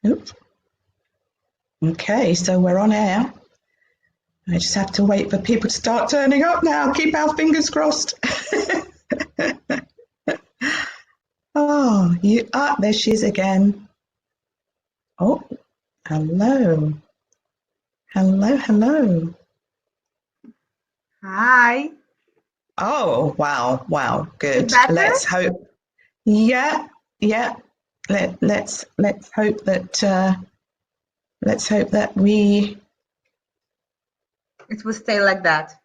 Oops. Okay, so we're on air. I just have to wait for people to start turning up now. Keep our fingers crossed. Oh, there she is again. Oh, hello. Hello, hello. Hi. Oh, wow, good. Better? Let's hope. Yeah. Let's hope that we. It will stay like that.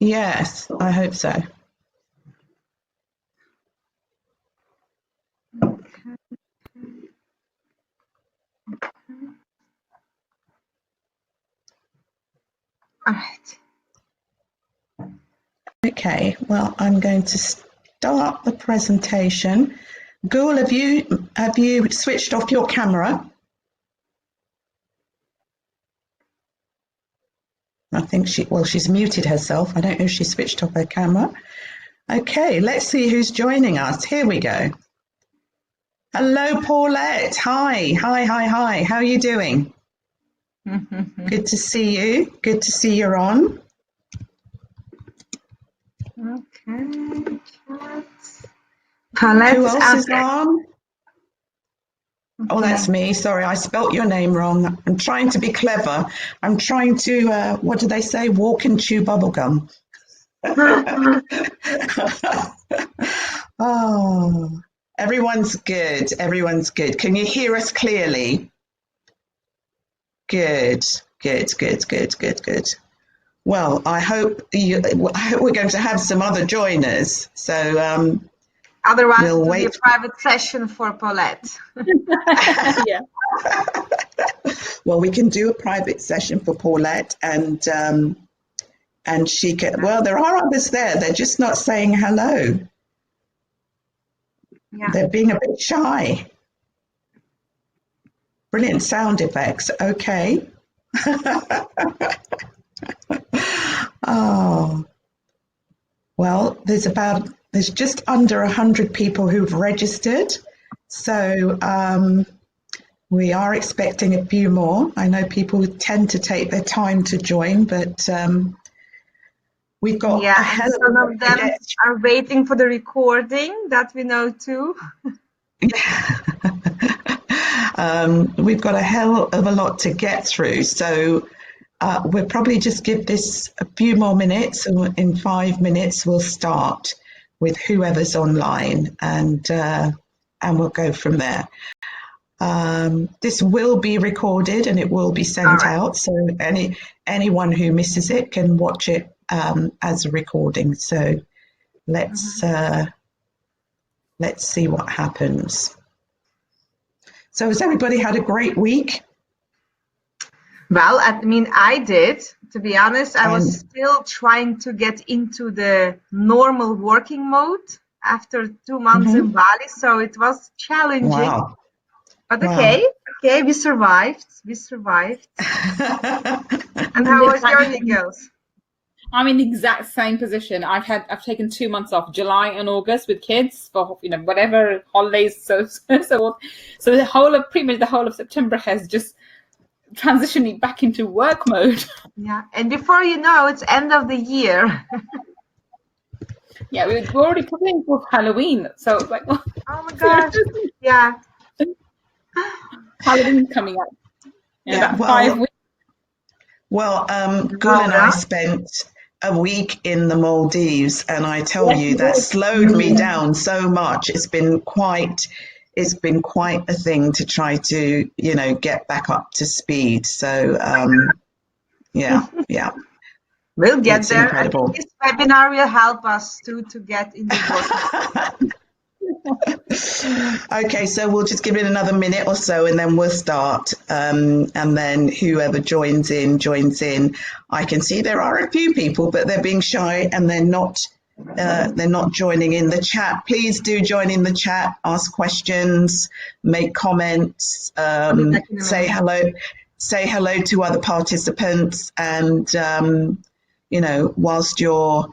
Yes, I hope so. All right. Okay, well, I'm going to start the presentation. Gul, have you switched off your camera? I think she's muted herself. I don't know if she switched off her camera. Okay, let's see who's joining us. Here we go. Hello, Paulette. Hi. How are you doing? Good to see you. Good to see you're on. Okay. Who else is on? Okay. Oh, that's me. Sorry, I spelt your name wrong. I'm trying to be clever. I'm trying to, what do they say? Walk and chew bubblegum. Oh, everyone's good. Everyone's good. Can you hear us clearly? Good. Well, I hope we're going to have some other joiners. So otherwise we'll it'll wait. be a private session for Paulette. Yeah. Well, we can do a private session for Paulette, and she can. Well, there are others there. They're just not saying hello. Yeah. They're being a bit shy. Brilliant sound effects. Okay. Oh, well, there's just under 100 people who've registered. So we are expecting a few more. I know people tend to take their time to join, but we've got a hell of some of them are waiting for the recording, that we know too. We've got a hell of a lot to get through. So we'll probably just give this a few more minutes. In 5 minutes, we'll start with whoever's online, and we'll go from there. This will be recorded and it will be sent out. So anyone who misses it can watch it as a recording. So let's see what happens. So has everybody had a great week? Well, I mean, I did. To be honest, I was still trying to get into the normal working mode after 2 months in Bali, so it was challenging. Wow. But okay, we survived. And how was your week, girls? I'm in the exact same position. I've taken 2 months off, July and August, with kids for whatever holidays, so pretty much the whole of September has just transitioned me back into work mode. Yeah, and before you know, it's end of the year. Yeah, we're already preparing for Halloween, so it's like, oh my gosh, yeah. Halloween's coming up in about 5 weeks. Well, Gul and I spent a week in the Maldives, and I tell you, that slowed me down so much. It's been quite a thing to try to, get back up to speed. So, yeah. We'll get it's there. Incredible. I think this webinar will help us to get in the work. Okay, so we'll just give it another minute or so and then we'll start. And then whoever joins in. I can see there are a few people, but they're being shy and they're not joining in the chat. Please do join in the chat, ask questions, make comments, say hello to other participants, and whilst you're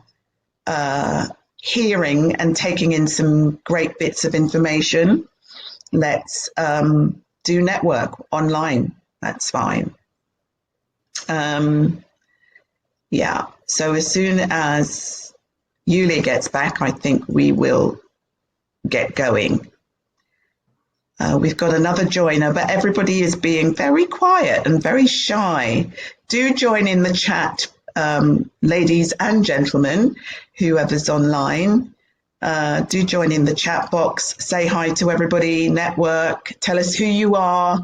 hearing and taking in some great bits of information, let's do network online. That's fine. Yeah, so as soon as Yulia gets back, I think we will get going. We've got another joiner, but everybody is being very quiet and very shy. Do join in the chat, ladies and gentlemen, whoever's online. Do join in the chat box. Say hi to everybody, network, tell us who you are,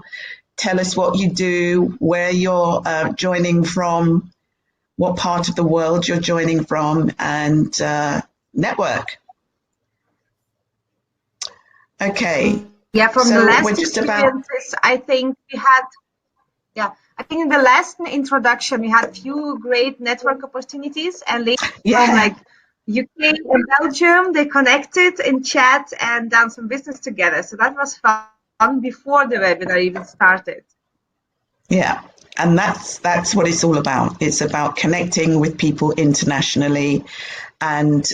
tell us what you do, where you're joining from, what part of the world you're joining from, and network. Okay. Yeah, from so the last we're just experiences, I think we had, I think in the last introduction, we had few great network opportunities, and later from like UK and Belgium, they connected in chat and done some business together. So that was fun before the webinar even started. Yeah, and that's what it's all about. It's about connecting with people internationally and,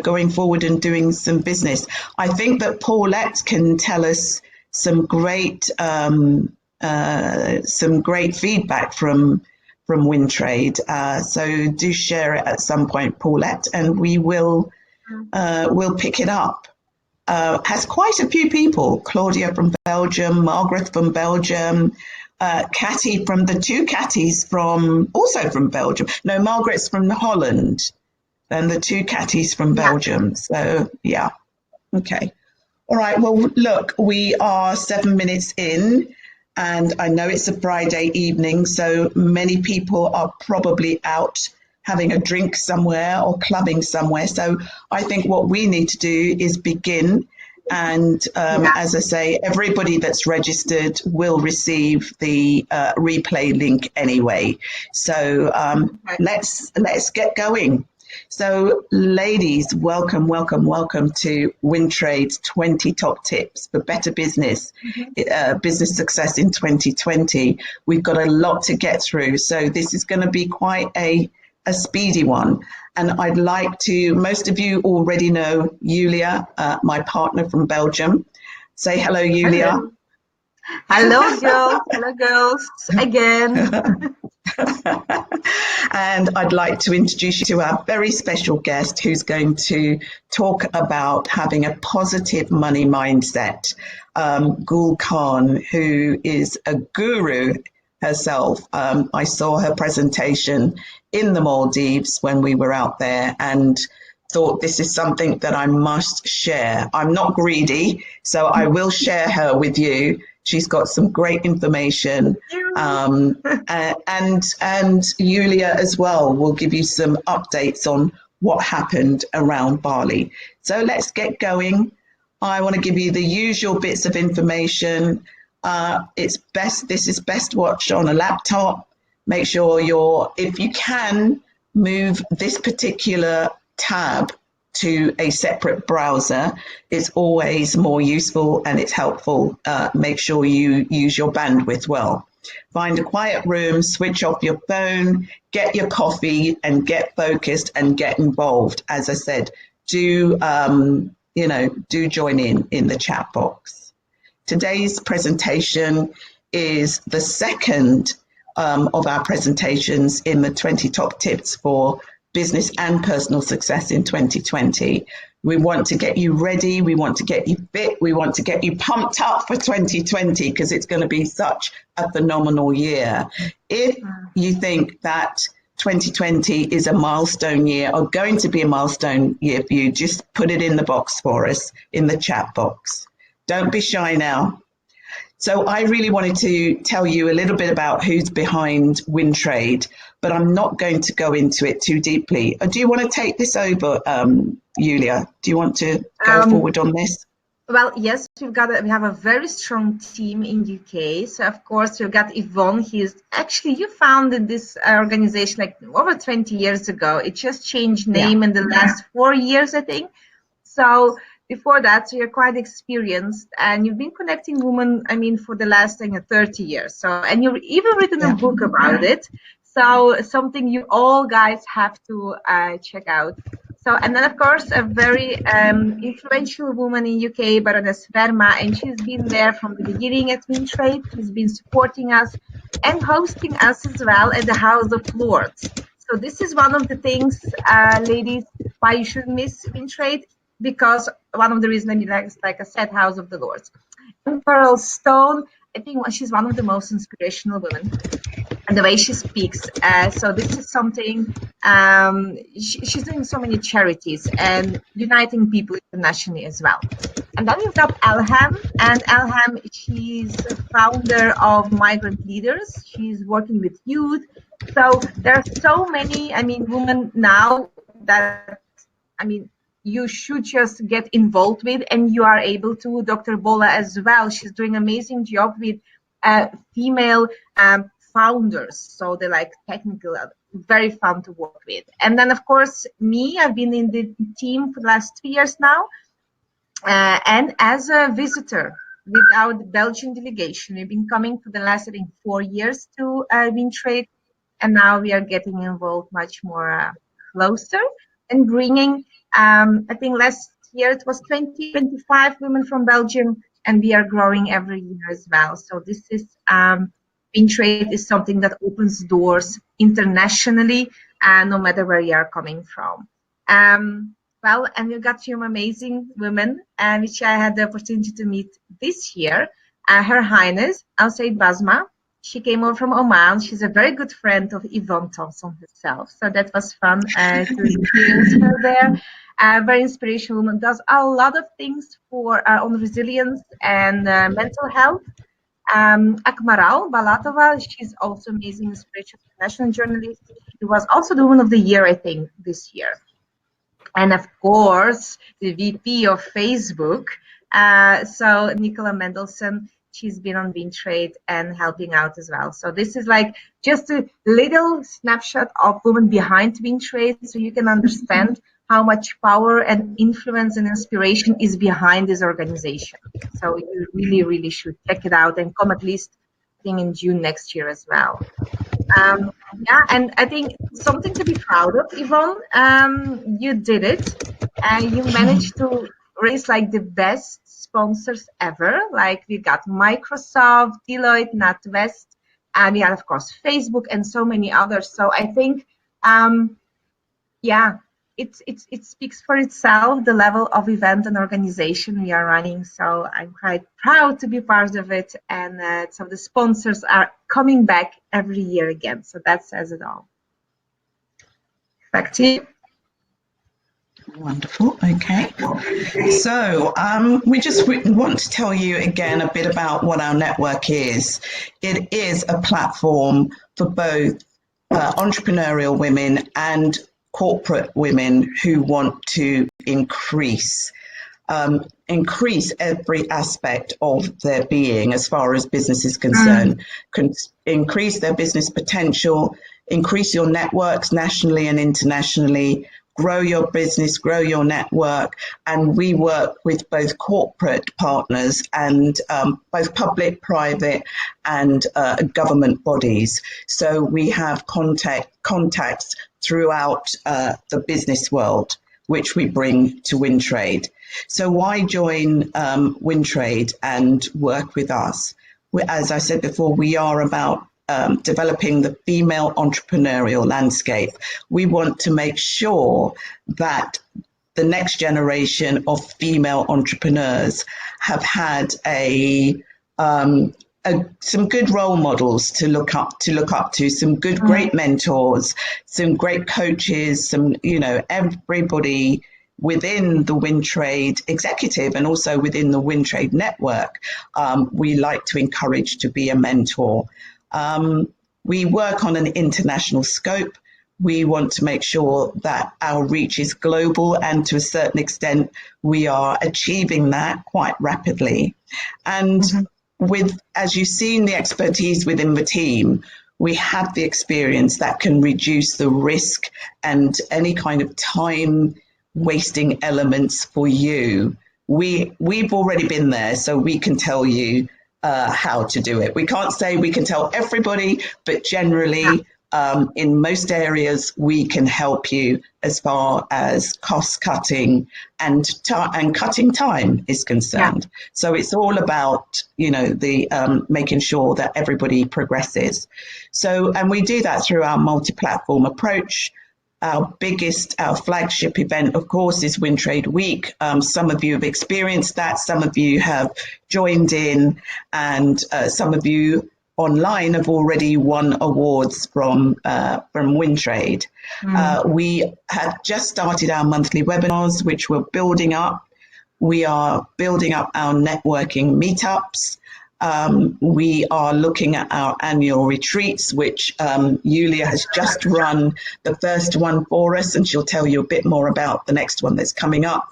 going forward and doing some business. I think that Paulette can tell us some great feedback from WinTrade. So do share it at some point, Paulette, and we will we'll pick it up. Has quite a few people. Claudia from Belgium, Margaret from Belgium, Catty from the two Catties also from Belgium. No, Margaret's from Holland, and the two Catties from Belgium. So yeah, okay. All right, well, look, we are 7 minutes in, and I know it's a Friday evening, so many people are probably out having a drink somewhere or clubbing somewhere. So I think what we need to do is begin. And as I say, everybody that's registered will receive the replay link anyway. So let's get going. So ladies, welcome to WinTrade's 20 top tips for better business, business success in 2020. We've got a lot to get through. So this is going to be quite a speedy one. And I'd like to, most of you already know Yulia, my partner from Belgium. Say hello, Yulia. Hello, girls. Hello, girls. Again. And I'd like to introduce you to our very special guest who's going to talk about having a positive money mindset. Gul Khan, who is a guru herself. I saw her presentation in the Maldives when we were out there and thought this is something that I must share. I'm not greedy, so I will share her with you. She's got some great information. And Yulia as well will give you some updates on what happened around Bali. So let's get going. I want to give you the usual bits of information. This is best watched on a laptop. Make sure if you can, move this particular tab to a separate browser. It's always more useful and it's helpful. Make sure you use your bandwidth well. Find a quiet room, switch off your phone, get your coffee and get focused and get involved. As I said, do join in the chat box. Today's presentation is the second of our presentations in the 20 top tips for business and personal success in 2020. We want to get you ready. We want to get you fit. We want to get you pumped up for 2020 because it's going to be such a phenomenal year. If you think that 2020 is a milestone year or going to be a milestone year for you, just put it in the box for us in the chat box. Don't be shy now. So I really wanted to tell you a little bit about who's behind WinTrade, but I'm not going to go into it too deeply. Do you want to take this over, Yulia? Do you want to go forward on this? Well, yes, we have a very strong team in UK. So of course we've got Yvonne. You founded this organization like over 20 years ago. It just changed name in the last 4 years, I think. So before that, so you're quite experienced and you've been connecting women, for the last 30 years. So, and you've even written a book about it. So something you all guys have to check out. So, and then of course, a very influential woman in UK, Baroness Verma, and she's been there from the beginning at WinTrade. She's been supporting us and hosting us as well at the House of Lords. So this is one of the things, ladies, why you should miss WinTrade, because one of the reasons, I mean, like I said, House of the Lords. And Pearl Stone, I think she's one of the most inspirational women. And the way she speaks. So this is something, she's doing so many charities and uniting people internationally as well. And then we've got Elham, and Elham, she's the founder of Migrant Leaders. She's working with youth. So there are so many, I mean, women now that, I mean, you should just get involved with, and you are able to. Dr. Bola as well, she's doing an amazing job with female founders, so they're like technical, very fun to work with. And then of course me, I've been in the team for the last 3 years now, and as a visitor with our Belgian delegation, we've been coming for the last, I think, 4 years to WinTrade, and now we are getting involved much more closer and bringing, I think last year it was 25 women from Belgium, and we are growing every year as well. So this is WinTrade is something that opens doors internationally, no matter where you are coming from. Well, and we've got some amazing women, which I had the opportunity to meet this year. Her Highness, Al Said Basma, she came over from Oman. She's a very good friend of Yvonne Thompson herself. So that was fun to experience her there. Very inspirational woman, does a lot of things for on resilience and mental health. Akmaral Balatova, she's also amazing, inspirational international journalist. She was also the Woman of the Year, I think, this year. And of course, the VP of Facebook, so Nicola Mendelsohn, she's been on WinTrade and helping out as well. So this is like just a little snapshot of women behind WinTrade, so you can understand how much power and influence and inspiration is behind this organization. So you really, really should check it out and come at least, I think, in June next year as well. Yeah, and I think something to be proud of, Yvonne, you did it, and you managed to raise like the best sponsors ever. Like we got Microsoft, Deloitte, NatWest, and we had, of course, Facebook and so many others. So I think, yeah, it speaks for itself, the level of event and organization we are running. So I'm quite proud to be part of it. And so the sponsors are coming back every year again. So that says it all. Back to you. Wonderful. Okay. So we just want to tell you again a bit about what our network is. It is a platform for both entrepreneurial women and corporate women who want to increase every aspect of their being as far as business is concerned, increase their business potential, increase your networks nationally and internationally, grow your business, grow your network. And we work with both corporate partners and both public, private and government bodies. So we have contacts throughout the business world, which we bring to WinTrade. So why join WinTrade and work with us? As I said before, we are about developing the female entrepreneurial landscape. We want to make sure that the next generation of female entrepreneurs have had some good role models to look up to, some good, great mentors, some great coaches, some, everybody within the WinTrade executive and also within the WinTrade network. We like to encourage to be a mentor. We work on an international scope. We want to make sure that our reach is global, and to a certain extent, we are achieving that quite rapidly. And as you've seen the expertise within the team, we have the experience that can reduce the risk and any kind of time wasting elements for you. We've already been there, so we can tell you how to do it. We can't say we can tell everybody, but generally In most areas, we can help you as far as cost cutting and cutting time is concerned. Yeah. So it's all about, the making sure that everybody progresses. So, and we do that through our multi-platform approach. Our flagship event, of course, is Wintrade Week. Some of you have experienced that. Some of you have joined in, and some of you online have already won awards from Wintrade. We have just started our monthly webinars, which we're building up. We are building up our networking meetups. We are looking at our annual retreats, which Yulia has just run the first one for us, and she'll tell you a bit more about the next one that's coming up.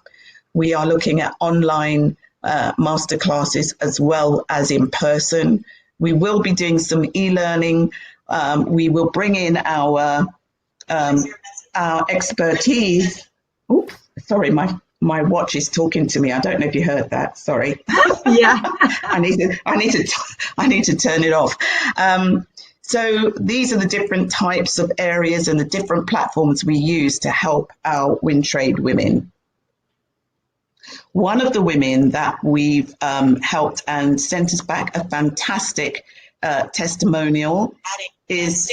We are looking at online masterclasses as well as in person. We will be doing some e-learning. We will bring in our expertise. Oops, sorry, my watch is talking to me. I don't know if you heard that. Sorry. Yeah. I need to turn it off. So these are the different types of areas and the different platforms we use to help our Wintrade women. One of the women that we've helped and sent us back a fantastic testimonial is...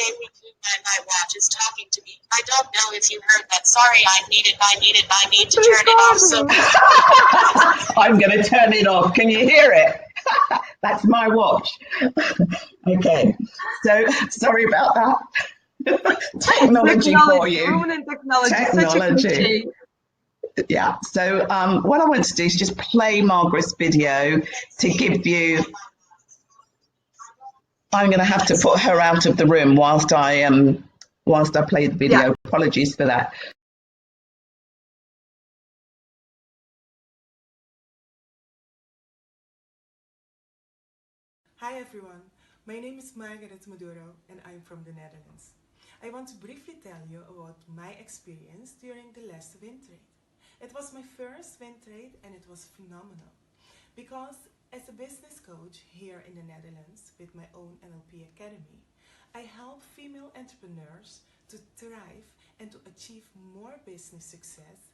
My watch is talking to me. I don't know if you heard that. Sorry, I need to turn it off. So I'm going to turn it off. Can you hear it? That's my watch. Okay. So sorry about that. Technology for you. Technology. Yeah. So what I want to do is just play Margaret's video to give you... I'm going to have to put her out of the room whilst I play the video. Yeah. Apologies for that. Hi everyone, my name is Margaret Maduro and I'm from the Netherlands. I want to briefly tell you about my experience during the last Wintrade. It was my first Wintrade and it was phenomenal because as a business coach here in the Netherlands with my own NLP Academy, I help female entrepreneurs to thrive and to achieve more business success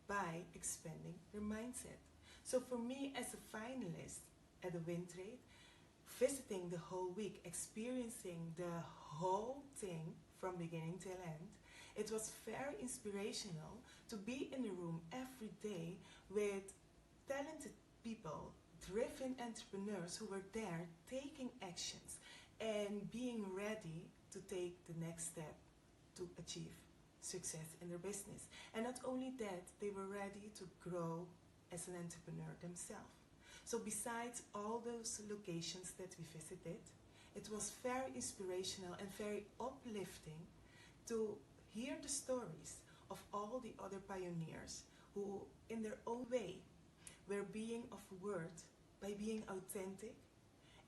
by expanding their mindset. So for me as a finalist at the Wintrade, visiting the whole week, experiencing the whole thing from beginning till end, it was very inspirational to be in the room every day with talented people, driven entrepreneurs who were there taking actions and being ready to take the next step to achieve success in their business. And not only that, they were ready to grow as an entrepreneur themselves. So besides all those locations that we visited, it was very inspirational and very uplifting to hear the stories of all the other pioneers who in their own way were being of worth by being authentic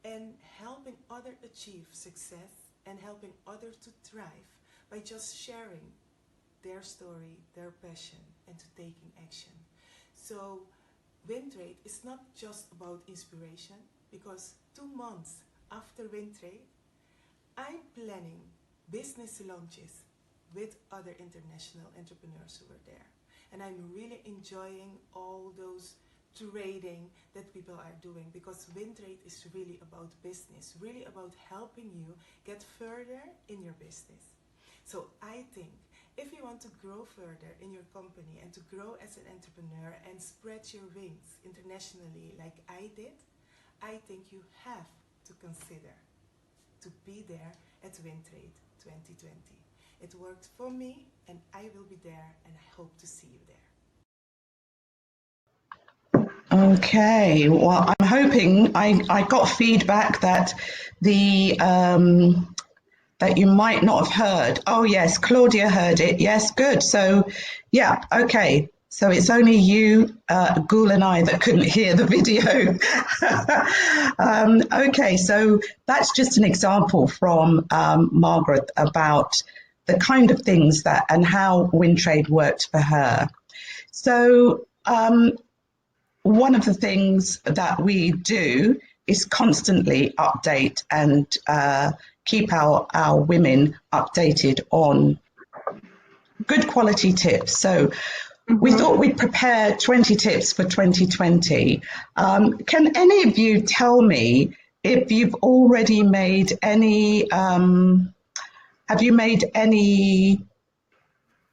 and helping others achieve success and helping others to thrive by just sharing their story, their passion, and to taking action. So Wintrade is not just about inspiration, because 2 months after Wintrade, I'm planning business launches with other international entrepreneurs who were there. And I'm really enjoying all those trading that people are doing, because Wintrade is really about business, really about helping you get further in your business. So I think if you want to grow further in your company and to grow as an entrepreneur and spread your wings internationally like I did, I think you have to consider to be there at Wintrade 2020. It worked for me and I will be there and I hope to see you there. Okay, well, I'm hoping I got feedback that that you might not have heard. Oh yes, Claudia heard it. Yes, good. So yeah, okay. So it's only you, Gul and I that couldn't hear the video. Okay, so that's just an example from Margaret about the kind of things that and how Wintrade worked for her. So one of the things that we do is constantly update and keep our women updated on good quality tips. So we thought we'd prepare 20 tips for 2020. Can any of you tell me if you've already made any, have you made any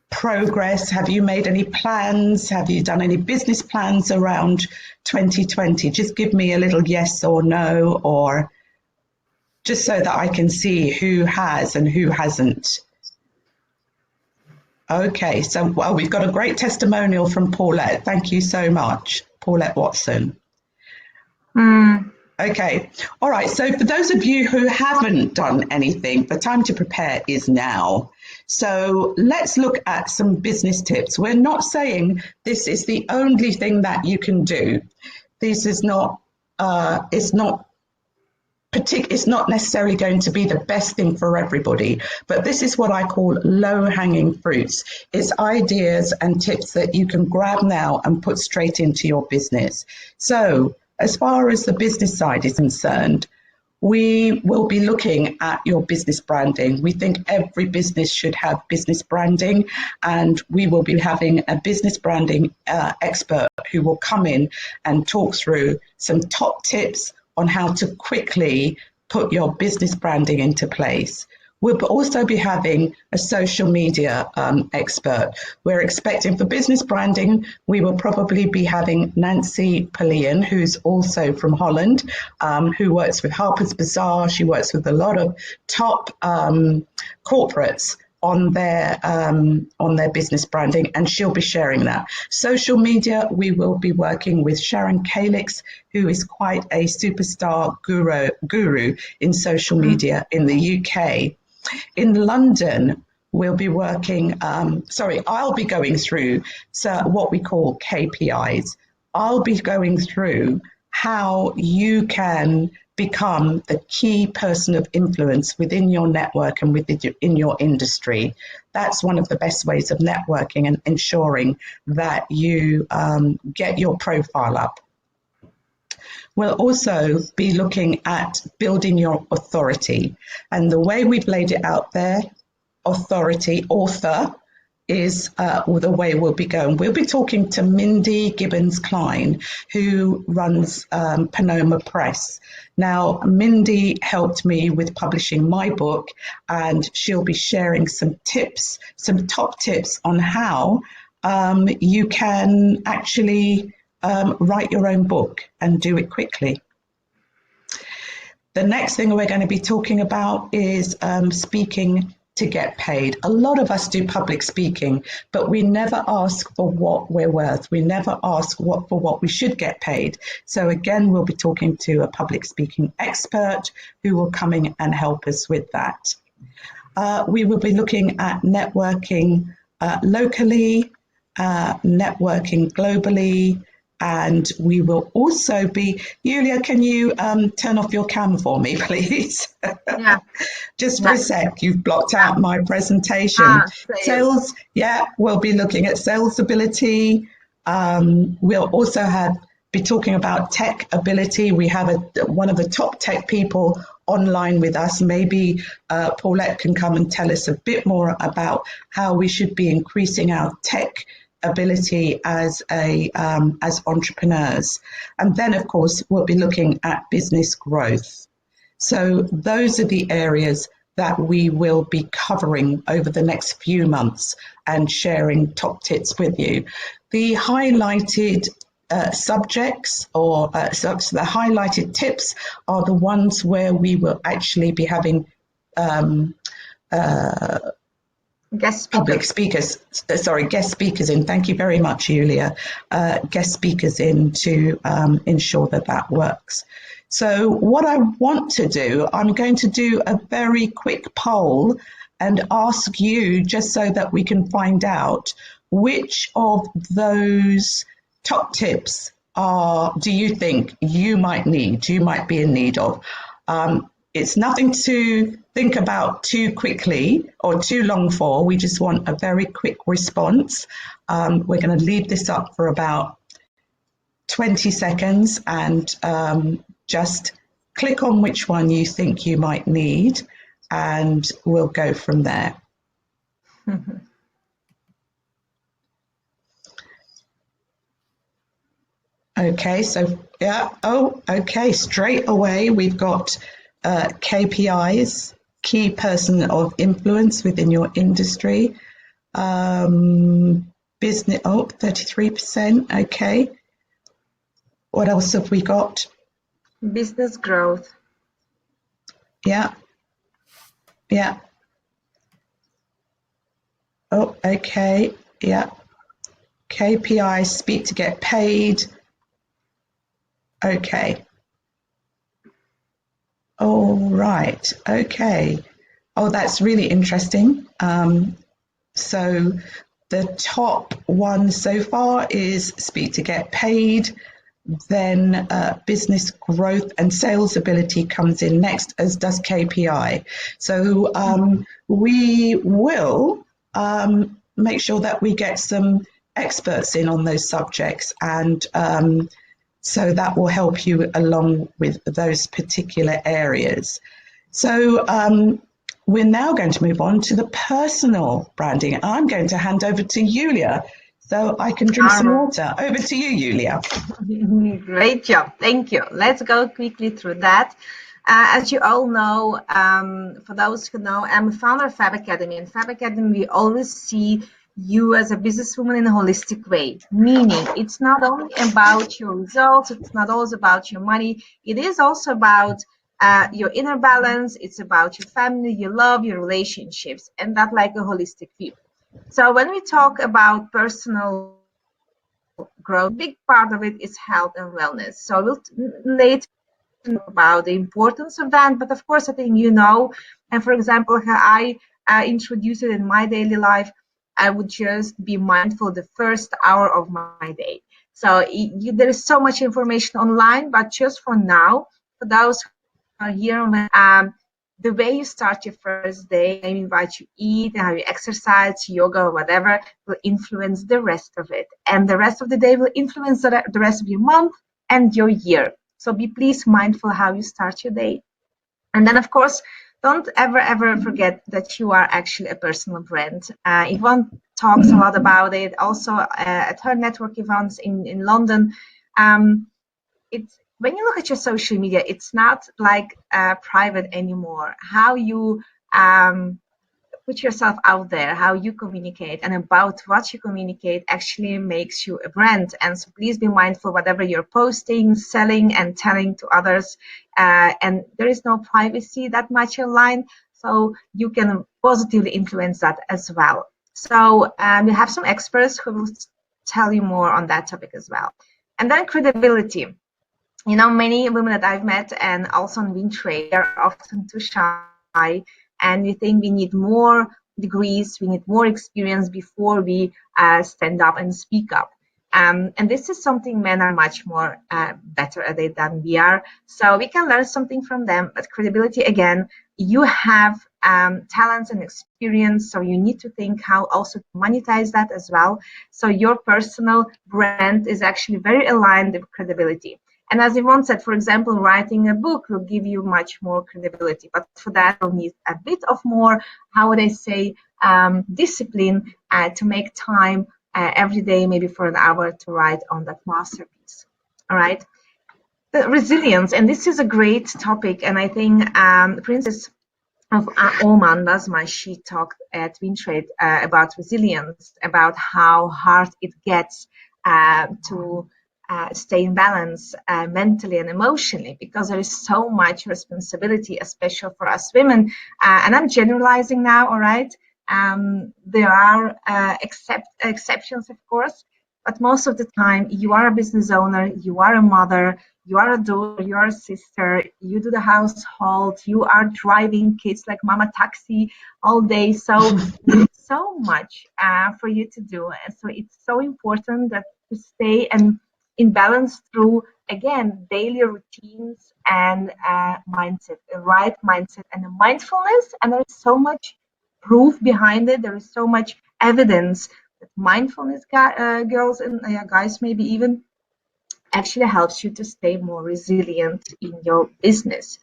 progress? Have you made any plans? Have you done any business plans around 2020? Just give me a little yes or no, or just so that I can see who has and who hasn't. Okay, so well, we've got a great testimonial from Paulette. Thank you so much, Paulette Watson. Okay, all right, so for those of you who haven't done anything, the time to prepare is now. So let's look at some business tips. We're not saying this is the only thing that you can do. This is not, it's not necessarily going to be the best thing for everybody, but this is what I call low-hanging fruits. It's ideas and tips that you can grab now and put straight into your business. So as far as the business side is concerned, we will be looking at your business branding. We think every business should have business branding, and we will be having a business branding expert who will come in and talk through some top tips on how to quickly put your business branding into place. We'll also be having a social media expert. We're expecting for business branding, we will probably be having Nancy Palian, who's also from Holland, who works with Harper's Bazaar. She works with a lot of top corporates on their business branding, and she'll be sharing that. Social media, we will be working with Sharon Calix, who is quite a superstar guru in social media in the UK. In London, we'll be working, I'll be going through what we call KPIs. I'll be going through how you can become the key person of influence within your network and within your industry. That's one of the best ways of networking and ensuring that you get your profile up. We'll also be looking at building your authority. And the way we've laid it out there, author, is the way we'll be going. We'll be talking to Mindy Gibbons-Klein, who runs Panoma Press. Now, Mindy helped me with publishing my book, and she'll be sharing some tips, some top tips on how you can actually write your own book and do it quickly. The next thing we're going to be talking about is speaking to get paid. A lot of us do public speaking, but we never ask for what we're worth. We never ask for what we should get paid. So again, we'll be talking to a public speaking expert who will come in and help us with that. We will be looking at networking locally, networking globally, and we will also be, Yulia, can you turn off your camera for me, please? Yeah. Just for a sec, you've blocked out my presentation. Sales, we'll be looking at sales ability. We'll also be talking about tech ability. We have one of the top tech people online with us. Maybe Paulette can come and tell us a bit more about how we should be increasing our tech ability as entrepreneurs. And then, of course, we'll be looking at business growth. So those are the areas that we will be covering over the next few months and sharing top tips with you. The highlighted subjects or the highlighted tips are the ones where we will actually be having guest speakers in. Thank you very much, Julia. Guest speakers in to ensure that works. So what I want to do, I'm going to do a very quick poll and ask you, just so that we can find out which of those top tips do you think you might be in need of. It's nothing to think about too quickly or too long for. We just want a very quick response. We're going to leave this up for about 20 seconds and just click on which one you think you might need. and we'll go from there. Okay, so yeah, okay, straight away we've got KPIs, key person of influence within your industry. Business, 33%, okay. What else have we got? Business growth. Yeah. Oh, okay, yeah. KPI, speak to get paid. Okay. All right, okay. Oh, that's really interesting. So the top one so far is speak to get paid. Then business growth and sales ability comes in next, as does KPI. So we will make sure that we get some experts in on those subjects, and so that will help you along with those particular areas. So we're now going to move on to the personal branding. I'm going to hand over to Julia so I can drink some water. Over to you, Julia. Great job. Thank you. Let's go quickly through that. As you all know, for those who know, I'm a founder of Fab Academy. In Fab Academy, we always see you as a businesswoman in a holistic way, meaning it's not only about your results, it's not always about your money, it is also about your inner balance, it's about your family, your love, your relationships, and that like a holistic view. So when we talk about personal growth, a big part of it is health and wellness. So we'll later talk about the importance of that, but of course I think you know, and for example, how I introduce it in my daily life, I would just be mindful the first hour of my day. So there is so much information online, but just for now, for those who are here, the way you start your first day, I invite you to eat and how you exercise, yoga, or whatever, will influence the rest of it. And the rest of the day will influence the rest of your month and your year. So be please mindful how you start your day. And then, of course, don't ever forget that you are actually a personal brand. Yvonne talks a lot about it. Also, at her network events in London, it's when you look at your social media, it's not like private anymore. How you put yourself out there, how you communicate, and about what you communicate actually makes you a brand. And so please be mindful whatever you're posting, selling, and telling to others. And there is no privacy that much online, so you can positively influence that as well. So we have some experts who will tell you more on that topic as well. And then credibility. You know, many women that I've met and also on WinTrade are often too shy, and we think we need more degrees, we need more experience before we stand up and speak up. And this is something men are much more better at it than we are. So we can learn something from them. But credibility, again, you have talents and experience, so you need to think how also to monetize that as well. So your personal brand is actually very aligned with credibility. And as Yvonne said, for example, writing a book will give you much more credibility. But for that, you'll need a bit of more, how would I say, discipline to make time every day, maybe for an hour, to write on that masterpiece. All right. The resilience, and this is a great topic. And I think Princess of Oman, Basma, she talked at WinTrade about resilience, about how hard it gets to stay in balance mentally and emotionally, because there is so much responsibility, especially for us women. And I'm generalizing now, all right? There are exceptions, of course, but most of the time you are a business owner, you are a mother, you are a daughter, you are a sister, you do the household, you are driving kids like mama taxi all day. So there's so much for you to do. And so it's so important that to stay and in balance through, again, daily routines and mindset, the right mindset and the mindfulness. And there is so much proof behind it. There is so much evidence that mindfulness, girls and guys, maybe even, actually helps you to stay more resilient in your business.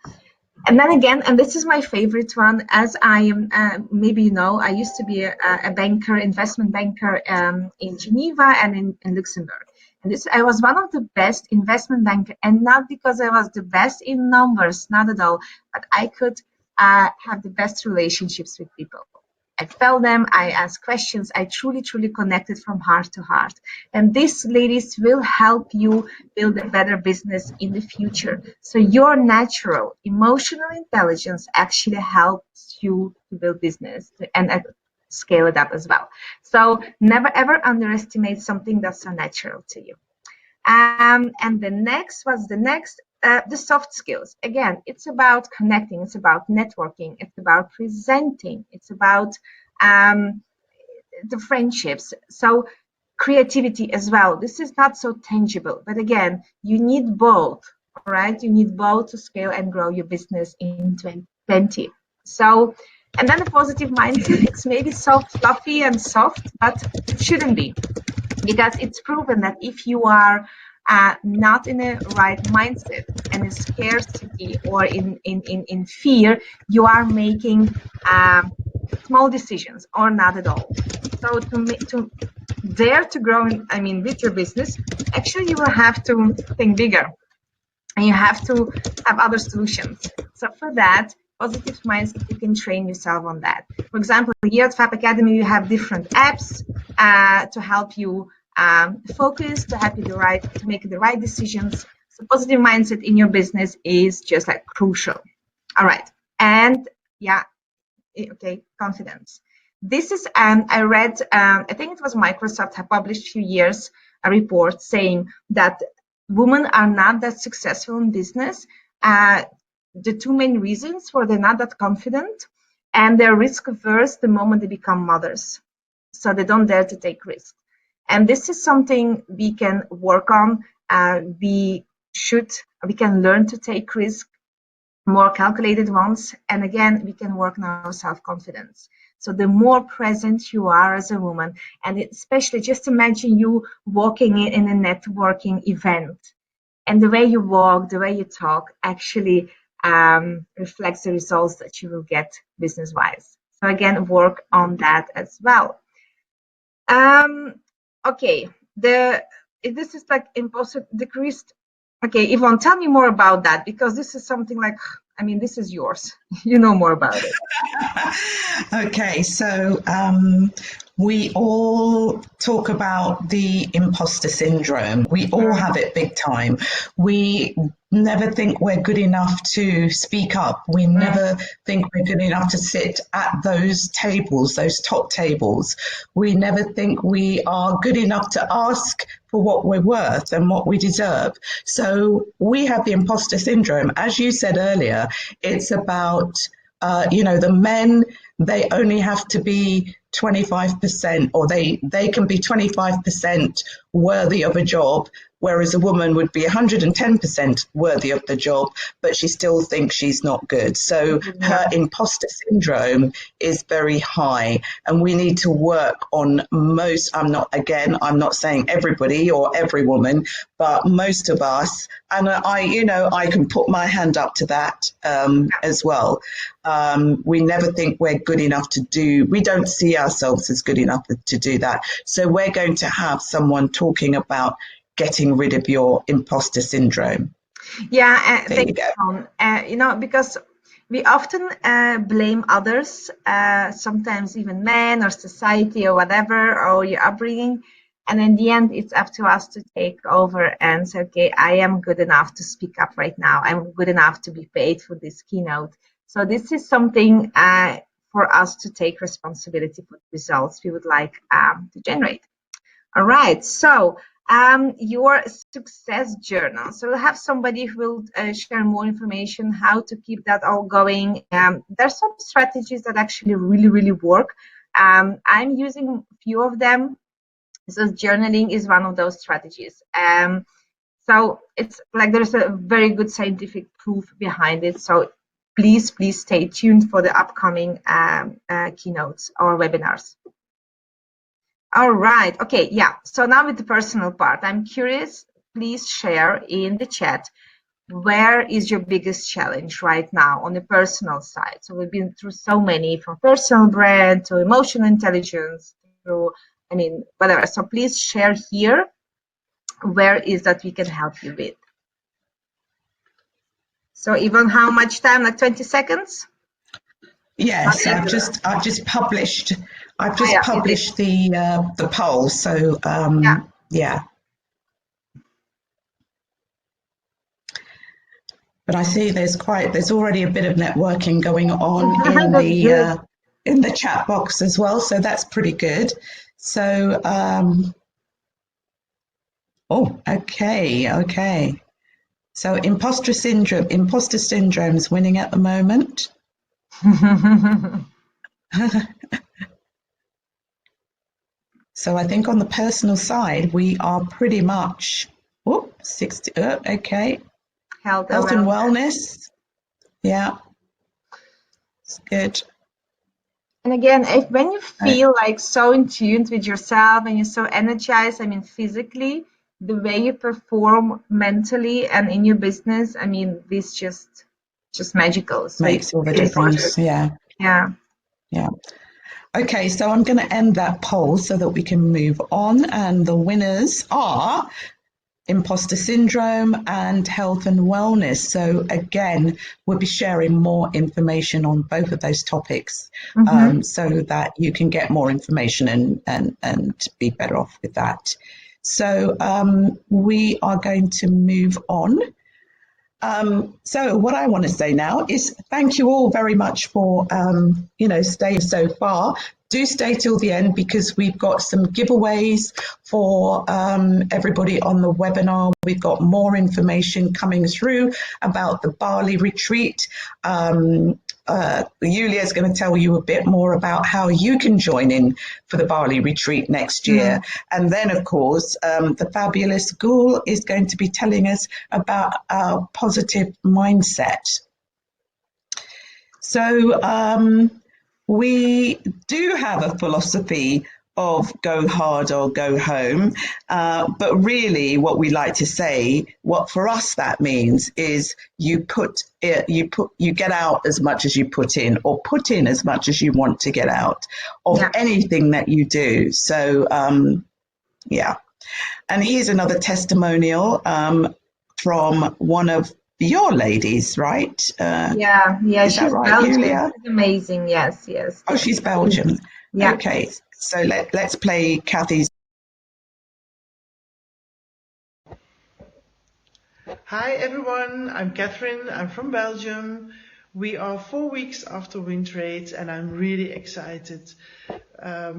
And then again, and this is my favorite one, as I am, maybe you know, I used to be a banker, investment banker in Geneva and in Luxembourg. And this, I was one of the best investment banker, and not because I was the best in numbers, not at all, but I could have the best relationships with people. I felt them, I asked questions, I truly, truly connected from heart to heart. And these ladies will help you build a better business in the future. So your natural emotional intelligence actually helps you to build business and scale it up as well. So never ever underestimate something that's so natural to you. And the next was the soft skills. Again, it's about connecting, it's about networking, it's about presenting, it's about the friendships. So creativity as well. This is not so tangible, but again, you need both, right? You need both to scale and grow your business in 2020. So, and then the positive mindset, it's maybe so fluffy and soft, but it shouldn't be, because it's proven that if you are not in a right mindset and in scarcity or in fear, you are making small decisions or not at all. So to dare to grow, with your business, actually you will have to think bigger and you have to have other solutions. So for that, positive mindset, you can train yourself on that. For example, here at Fab Academy, we have different apps to help you focus, to help you to make the right decisions. So positive mindset in your business is just like crucial. All right. And yeah, okay, confidence. This is, I read, I think it was Microsoft had published a few years a report saying that women are not that successful in business. The two main reasons were they're not that confident and they're risk averse the moment they become mothers. So they don't dare to take risks. And this is something we can work on. We can learn to take risks, more calculated ones. And again, we can work on our self-confidence. So the more present you are as a woman, and especially just imagine you walking in a networking event, and the way you walk, the way you talk actually reflects the results that you will get business-wise. So again, work on that as well. Okay, this is like impossible decreased. Okay, Yvonne, tell me more about that, because this is something like, this is yours. You know more about it. Okay, so we all talk about the imposter syndrome. We all have it big time. We never think we're good enough to speak up. We never think we're good enough to sit at those tables, those top tables. We never think we are good enough to ask for what we're worth and what we deserve. So we have the imposter syndrome. As you said earlier, it's about the men, they only have to be 25%, or they can be 25% worthy of a job, whereas a woman would be 110% worthy of the job, but she still thinks she's not good. So her imposter syndrome is very high, and we need to work on most. I'm not saying everybody or every woman, but most of us, and I can put my hand up to that as well. We never think we're good enough we don't see ourselves as good enough to do that. So we're going to have someone talking about getting rid of your imposter syndrome. Yeah, thank you. Because we often blame others, sometimes even men or society or whatever, or your upbringing. And in the end, it's up to us to take over and say, okay, I am good enough to speak up right now. I'm good enough to be paid for this keynote. So this is something for us to take responsibility for the results we would like to generate. All right, so your success journal. So we'll have somebody who will share more information how to keep that all going. There's some strategies that actually really, really work. I'm using a few of them. So journaling is one of those strategies. So it's like there's a very good scientific proof behind it. So please stay tuned for the upcoming keynotes or webinars. All right. Okay. Yeah. So now with the personal part, I'm curious, please share in the chat. where is your biggest challenge right now on the personal side? So we've been through so many, from personal brand to emotional intelligence, through, I mean, whatever. So please share here where is that we can help you with. So Yvonne, how much time? Like 20 seconds? Yes, I've just published the poll. So yeah. But I see there's already a bit of networking going on in the chat box as well. So that's pretty good. So okay. So imposter syndrome is winning at the moment. So I think on the personal side, we are pretty much 60. Okay. Health and wellness. Yeah. It's good. And again, when you feel like so in tune with yourself and you're so energized, I mean, physically, the way you perform mentally and in your business, I mean, this just magical. So makes all the difference. Yeah. Okay, so I'm going to end that poll so that we can move on. And the winners are imposter syndrome and health and wellness. So again, we'll be sharing more information on both of those topics, so that you can get more information and be better off with that. So we are going to move on. So what I want to say now is thank you all very much for, staying so far. Do stay till the end because we've got some giveaways for everybody on the webinar. We've got more information coming through about the Bali retreat. Yulia is going to tell you a bit more about how you can join in for the Bali retreat next year. And then, of course, the fabulous Gul is going to be telling us about our positive mindset. So we do have a philosophy of go hard or go home. But really what we like to say, what for us that means is you get out as much as you put in, or put in as much as you want to get out of anything that you do. So, And here's another testimonial from one of your ladies, right? Is that right, Belgian. Julia? She's amazing. Yes. Oh, she's Belgian. Yeah. Okay, so let's play Kathy's. Hi everyone, I'm Catherine. I'm from Belgium. We are 4 weeks after Wintrade and I'm really excited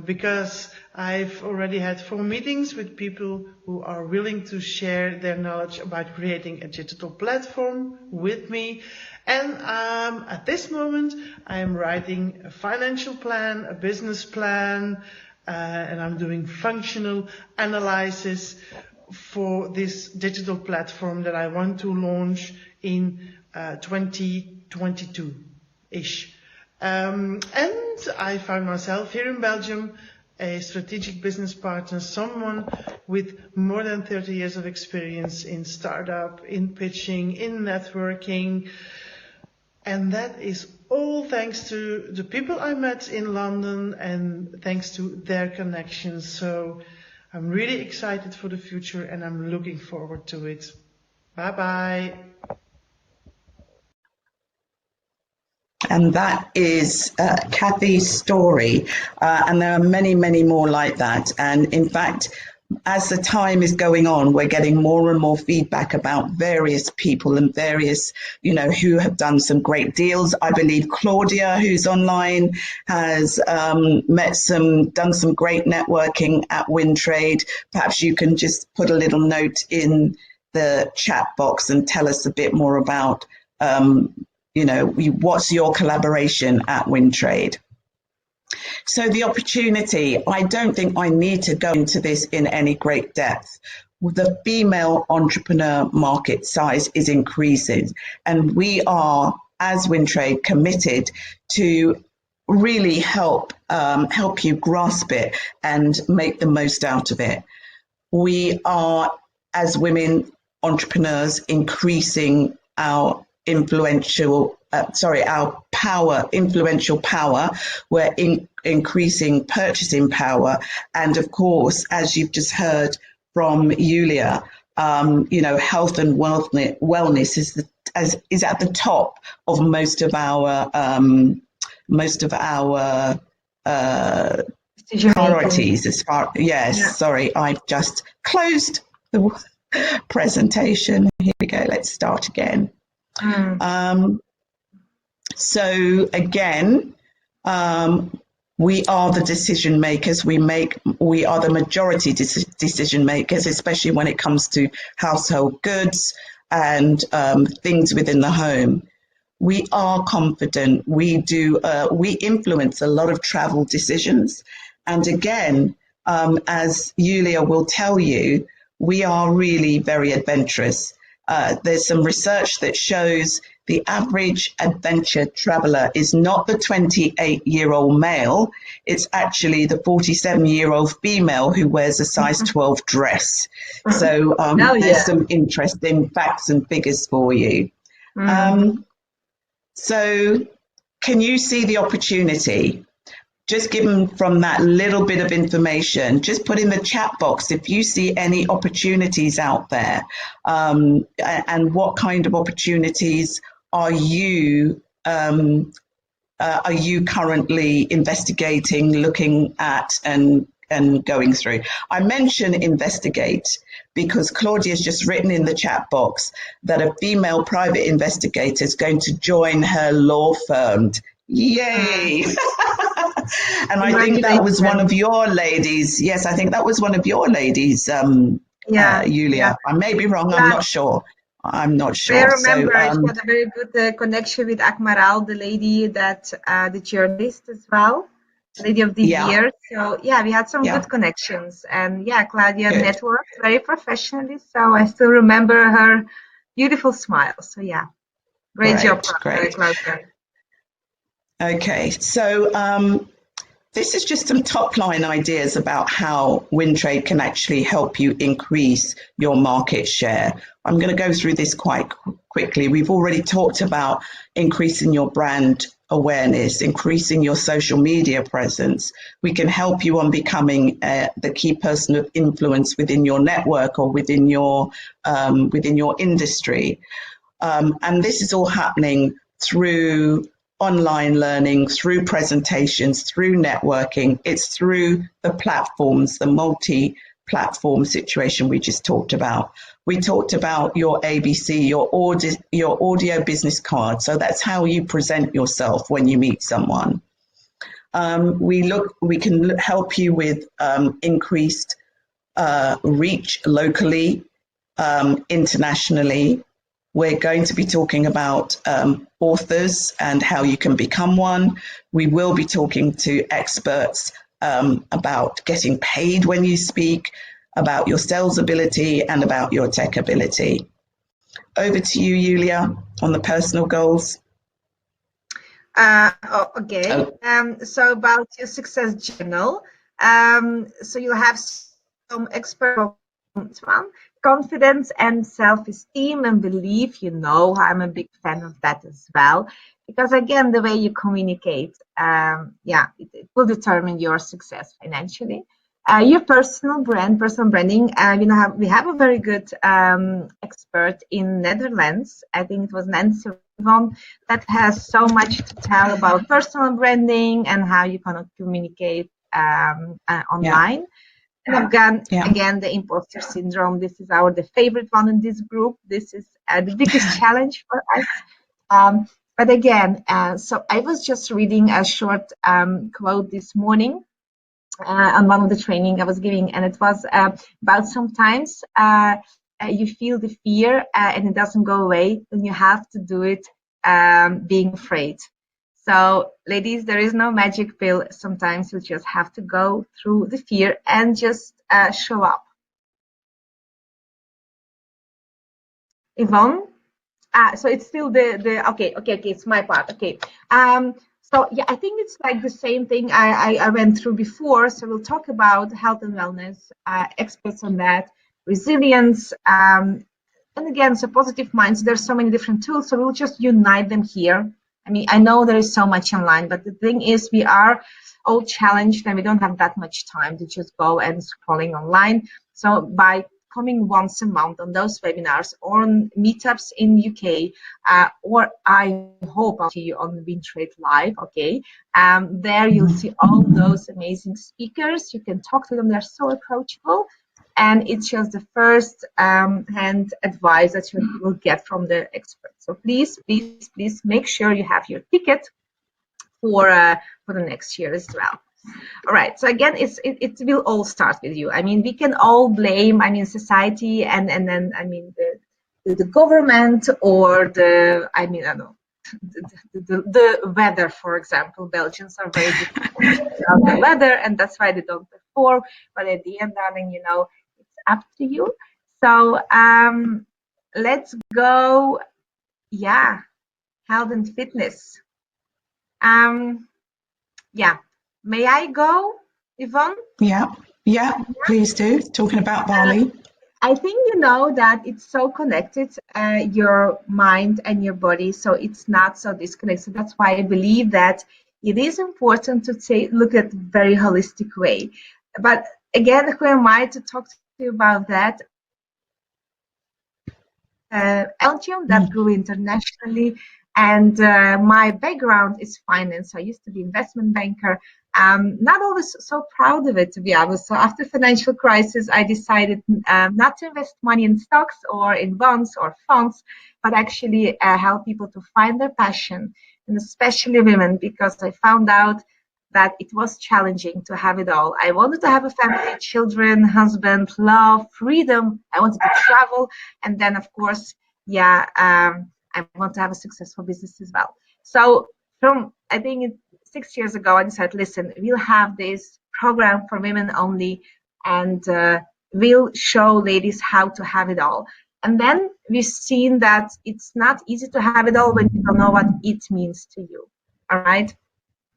because I've already had 4 meetings with people who are willing to share their knowledge about creating a digital platform with me. And at this moment, I am writing a financial plan, a business plan, and I'm doing functional analysis for this digital platform that I want to launch in 2022-ish. And I found myself here in Belgium a strategic business partner, someone with more than 30 years of experience in startup, in pitching, in networking. And that is all thanks to the people I met in London and thanks to their connections. So I'm really excited for the future and I'm looking forward to it. Bye-bye. And that is Kathy's story. And there are many, many more like that. And in fact, as the time is going on, we're getting more and more feedback about various people and various, who have done some great deals. I believe Claudia, who's online, has done some great networking at Wintrade. Perhaps you can just put a little note in the chat box and tell us a bit more about, what's your collaboration at Wintrade. So the opportunity, I don't think I need to go into this in any great depth. The female entrepreneur market size is increasing, and we are, as Wintrade, committed to really help you grasp it and make the most out of it. We are, as women entrepreneurs increasing our influential power. We're increasing purchasing power. And of course, as you've just heard from Julia, health and wellness is at the top of most of our priorities as far. Yes, yeah. Sorry, I've just closed the presentation. Here we go. Let's start again. So again, we are the decision makers. We are the majority decision makers, especially when it comes to household goods and things within the home. We are confident. We influence a lot of travel decisions. And again, as Julia will tell you, we are really very adventurous. There's some research that shows the average adventure traveler is not the 28-year-old male. It's actually the 47-year-old female who wears a size 12 dress. So there's some interesting facts and figures for you. So can you see the opportunity? Just given from that little bit of information, just put in the chat box if you see any opportunities out there, and what kind of opportunities are you currently investigating, looking at, and going through? I mention investigate because Claudia's just written in the chat box that a female private investigator is going to join her law firm. Yay! And I think that was one of your ladies. Yes, I think that was one of your ladies, Julia. Yeah. I may be wrong. I'm not sure. I remember she had a very good connection with Akmaral, the lady the journalist as well, lady of the year. So we had some good connections. And Claudia networked very professionally. So I still remember her beautiful smile. So great job, Claudia. Okay, so this is just some top line ideas about how WinTrade can actually help you increase your market share. I'm going to go through this quite quickly. We've already talked about increasing your brand awareness, increasing your social media presence. We can help you on becoming the key person of influence within your network or within your industry. And this is all happening through online learning, through presentations, through networking. It's through the platforms, the multi-platform situation we just talked about. We talked about your ABC, your audio business card. So that's how you present yourself when you meet someone. We can help you with increased reach locally, internationally. We're going to be talking about authors and how you can become one. We will be talking to experts about getting paid when you speak, about your sales ability, and about your tech ability. Over to you, Julia, on the personal goals. Okay. So about your success journal. So you have some expert confidence and self-esteem and belief. I'm a big fan of that as well, because again, the way you communicate, it will determine your success financially. Your personal branding. We have a very good expert in Netherlands. I think it was Nancy that has so much to tell about personal branding and how you can communicate online. And again, the imposter syndrome. This is the favorite one in this group. This is the biggest challenge for us. But again, so I was just reading a short quote this morning on one of the training I was giving, and it was about sometimes you feel the fear and it doesn't go away, then you have to do it being afraid. So, ladies, there is no magic pill. Sometimes you just have to go through the fear and just show up. Yvonne? So it's still okay, it's my part. Okay. So, I think it's like the same thing I went through before. So we'll talk about health and wellness, experts on that, resilience, And again, it's a positive mind. So there's so many different tools. So we'll just unite them here. I mean, I know there is so much online, but the thing is, we are all challenged and we don't have that much time to just go and scrolling online. So by coming once a month on those webinars or on meetups in UK, or I hope I'll see you on WinTrade Live, okay? There you'll see all those amazing speakers. You can talk to them. They're so approachable. And it's just the first hand advice that you will get from the experts. So please, please, please make sure you have your ticket for the next year as well. All right. So again, it will all start with you. I mean, we can all blame, I mean, society and then, I mean, the government or the, I mean, I don't know, the weather, for example. Belgians are very difficult about the weather, and that's why they don't perform. But at the end, darling, you know, up to you. So let's go. Yeah, health and fitness. Yeah, may I go, Yvonne? Yeah, please do. Talking about Bali. I think you know that it's so connected, your mind and your body, so it's not so disconnected. So that's why I believe that it is important to look at very holistic way. But again, who am I to talk to you about that? Belgium that grew internationally, and my background is finance. I used to be investment banker. Not always so proud of it, to be honest. So after financial crisis, I decided not to invest money in stocks or in bonds or funds, but actually help people to find their passion, and especially women, because I found out that it was challenging to have it all. I wanted to have a family, children, husband, love, freedom. I wanted to travel. And then, of course, yeah, I want to have a successful business as well. So from, I think 6 years ago, I decided, listen, we'll have this program for women only, and we'll show ladies how to have it all. And then we've seen that it's not easy to have it all when you don't know what it means to you. All right.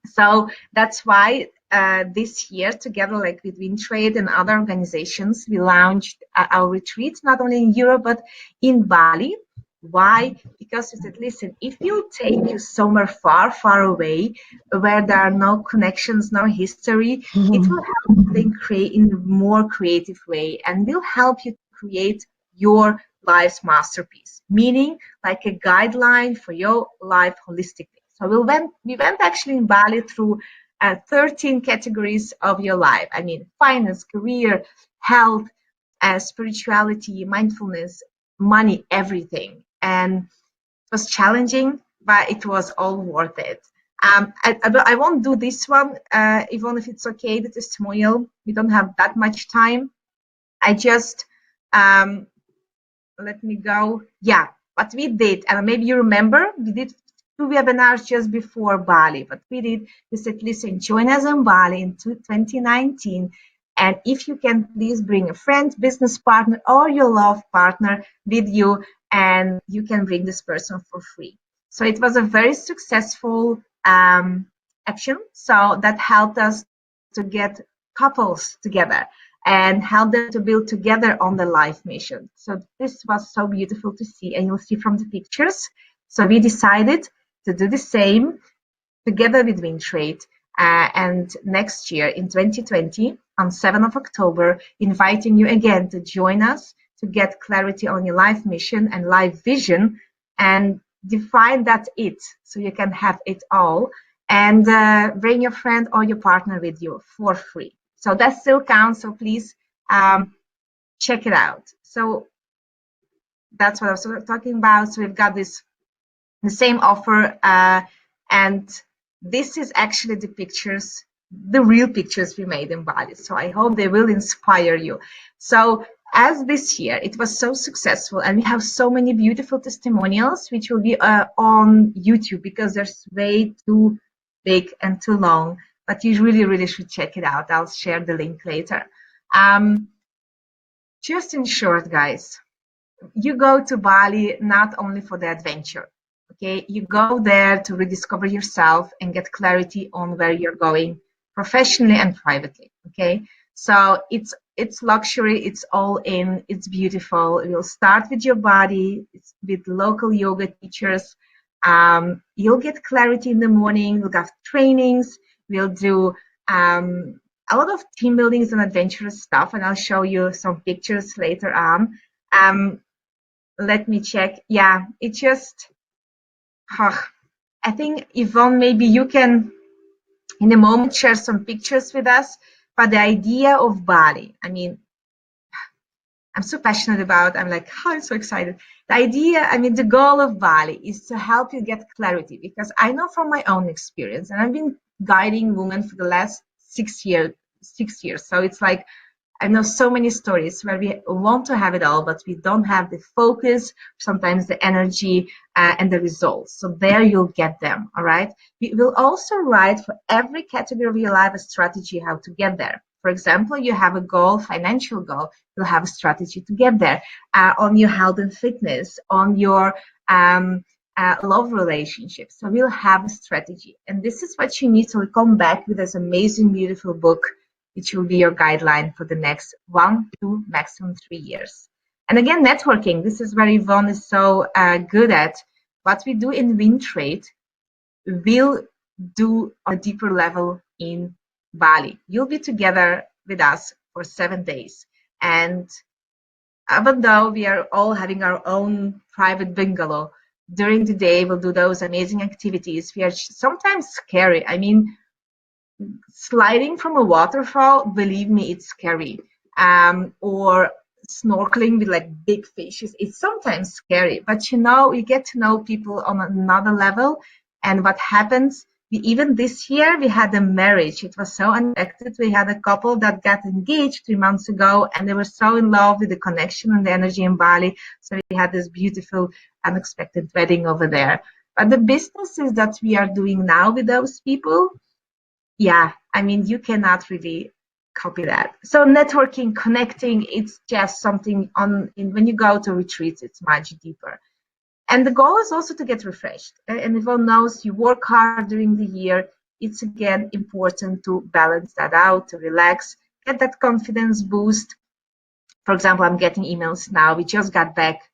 So that's why this year, together like with WinTrade and other organizations, we launched our retreat, not only in Europe, but in Bali. Why? Because we said, listen, if we'll take you somewhere far, far away, where there are no connections, no history, it will help you then create in a more creative way, and will help you create your life's masterpiece, meaning like a guideline for your life holistically. So we went actually in Bali through 13 categories of your life. I mean, finance, career, health, spirituality, mindfulness, money, everything. And it was challenging, but it was all worth it. I won't do this one, even if it's okay, the testimonial. We don't have that much time. I just, let me go. Yeah, what we did, and maybe you remember, we did 2 webinars just before Bali, but we said, listen, join us in Bali in 2019. And if you can, please bring a friend, business partner, or your love partner with you, and you can bring this person for free. So it was a very successful action. So that helped us to get couples together and help them to build together on the life mission. So this was so beautiful to see, and you'll see from the pictures. So we decided to do the same together with WinTrade, and next year in 2020 on 7th of October, inviting you again to join us to get clarity on your life mission and life vision, and define that it, so you can have it all, and bring your friend or your partner with you for free. So that still counts, so please check it out. So that's what I was talking about. So we've got the same offer, and this is actually the pictures, the real pictures we made in Bali. So I hope they will inspire you. So as this year it was so successful, and we have so many beautiful testimonials which will be on YouTube, because there's way too big and too long, but you really should check it out. I'll share the link later. Just in short, guys, you go to Bali not only for the adventure, okay? You go there to rediscover yourself and get clarity on where you're going professionally and privately, okay? So it's it's luxury, it's all in, it's beautiful. You'll start with your body, it's with local yoga teachers. You'll get clarity in the morning, we'll have trainings, we'll do a lot of team buildings and adventurous stuff, and I'll show you some pictures later on. Let me check. Yeah, it just, I think, Yvonne, maybe you can in a moment share some pictures with us. But the idea of Bali, I mean, I'm so passionate about, I'm like, oh, I'm so excited. The idea, I mean, the goal of Bali is to help you get clarity, because I know from my own experience, and I've been guiding women for the last 6 years. So it's like, I know so many stories where we want to have it all, but we don't have the focus, sometimes the energy, and the results. So there you'll get them, all right? We will also write for every category of your life a strategy how to get there. For example, you have a goal, financial goal, you'll have a strategy to get there. On your health and fitness, on your love relationships. So we'll have a strategy. And this is what you need to come back with this amazing, beautiful book, which will be your guideline for the next 1, 2, maximum 3 years. And again, networking. This is where Yvonne is so good at. What we do in WinTrade, we'll do on a deeper level in Bali. You'll be together with us for 7 days. And even though we are all having our own private bungalow, during the day we'll do those amazing activities. We are sometimes scary. I mean, sliding from a waterfall, believe me, it's scary. Or snorkeling with like big fishes, it's sometimes scary. But you know, you get to know people on another level. And what happens, even this year, we had a marriage. It was so unexpected. We had a couple that got engaged 3 months ago, and they were so in love with the connection and the energy in Bali. So we had this beautiful, unexpected wedding over there. But the businesses that we are doing now with those people, yeah, I mean, you cannot really copy that. So networking, connecting, it's just something when you go to retreats, it's much deeper. And the goal is also to get refreshed. And everyone knows you work hard during the year. It's again important to balance that out, to relax, get that confidence boost. For example, I'm getting emails now. We just got back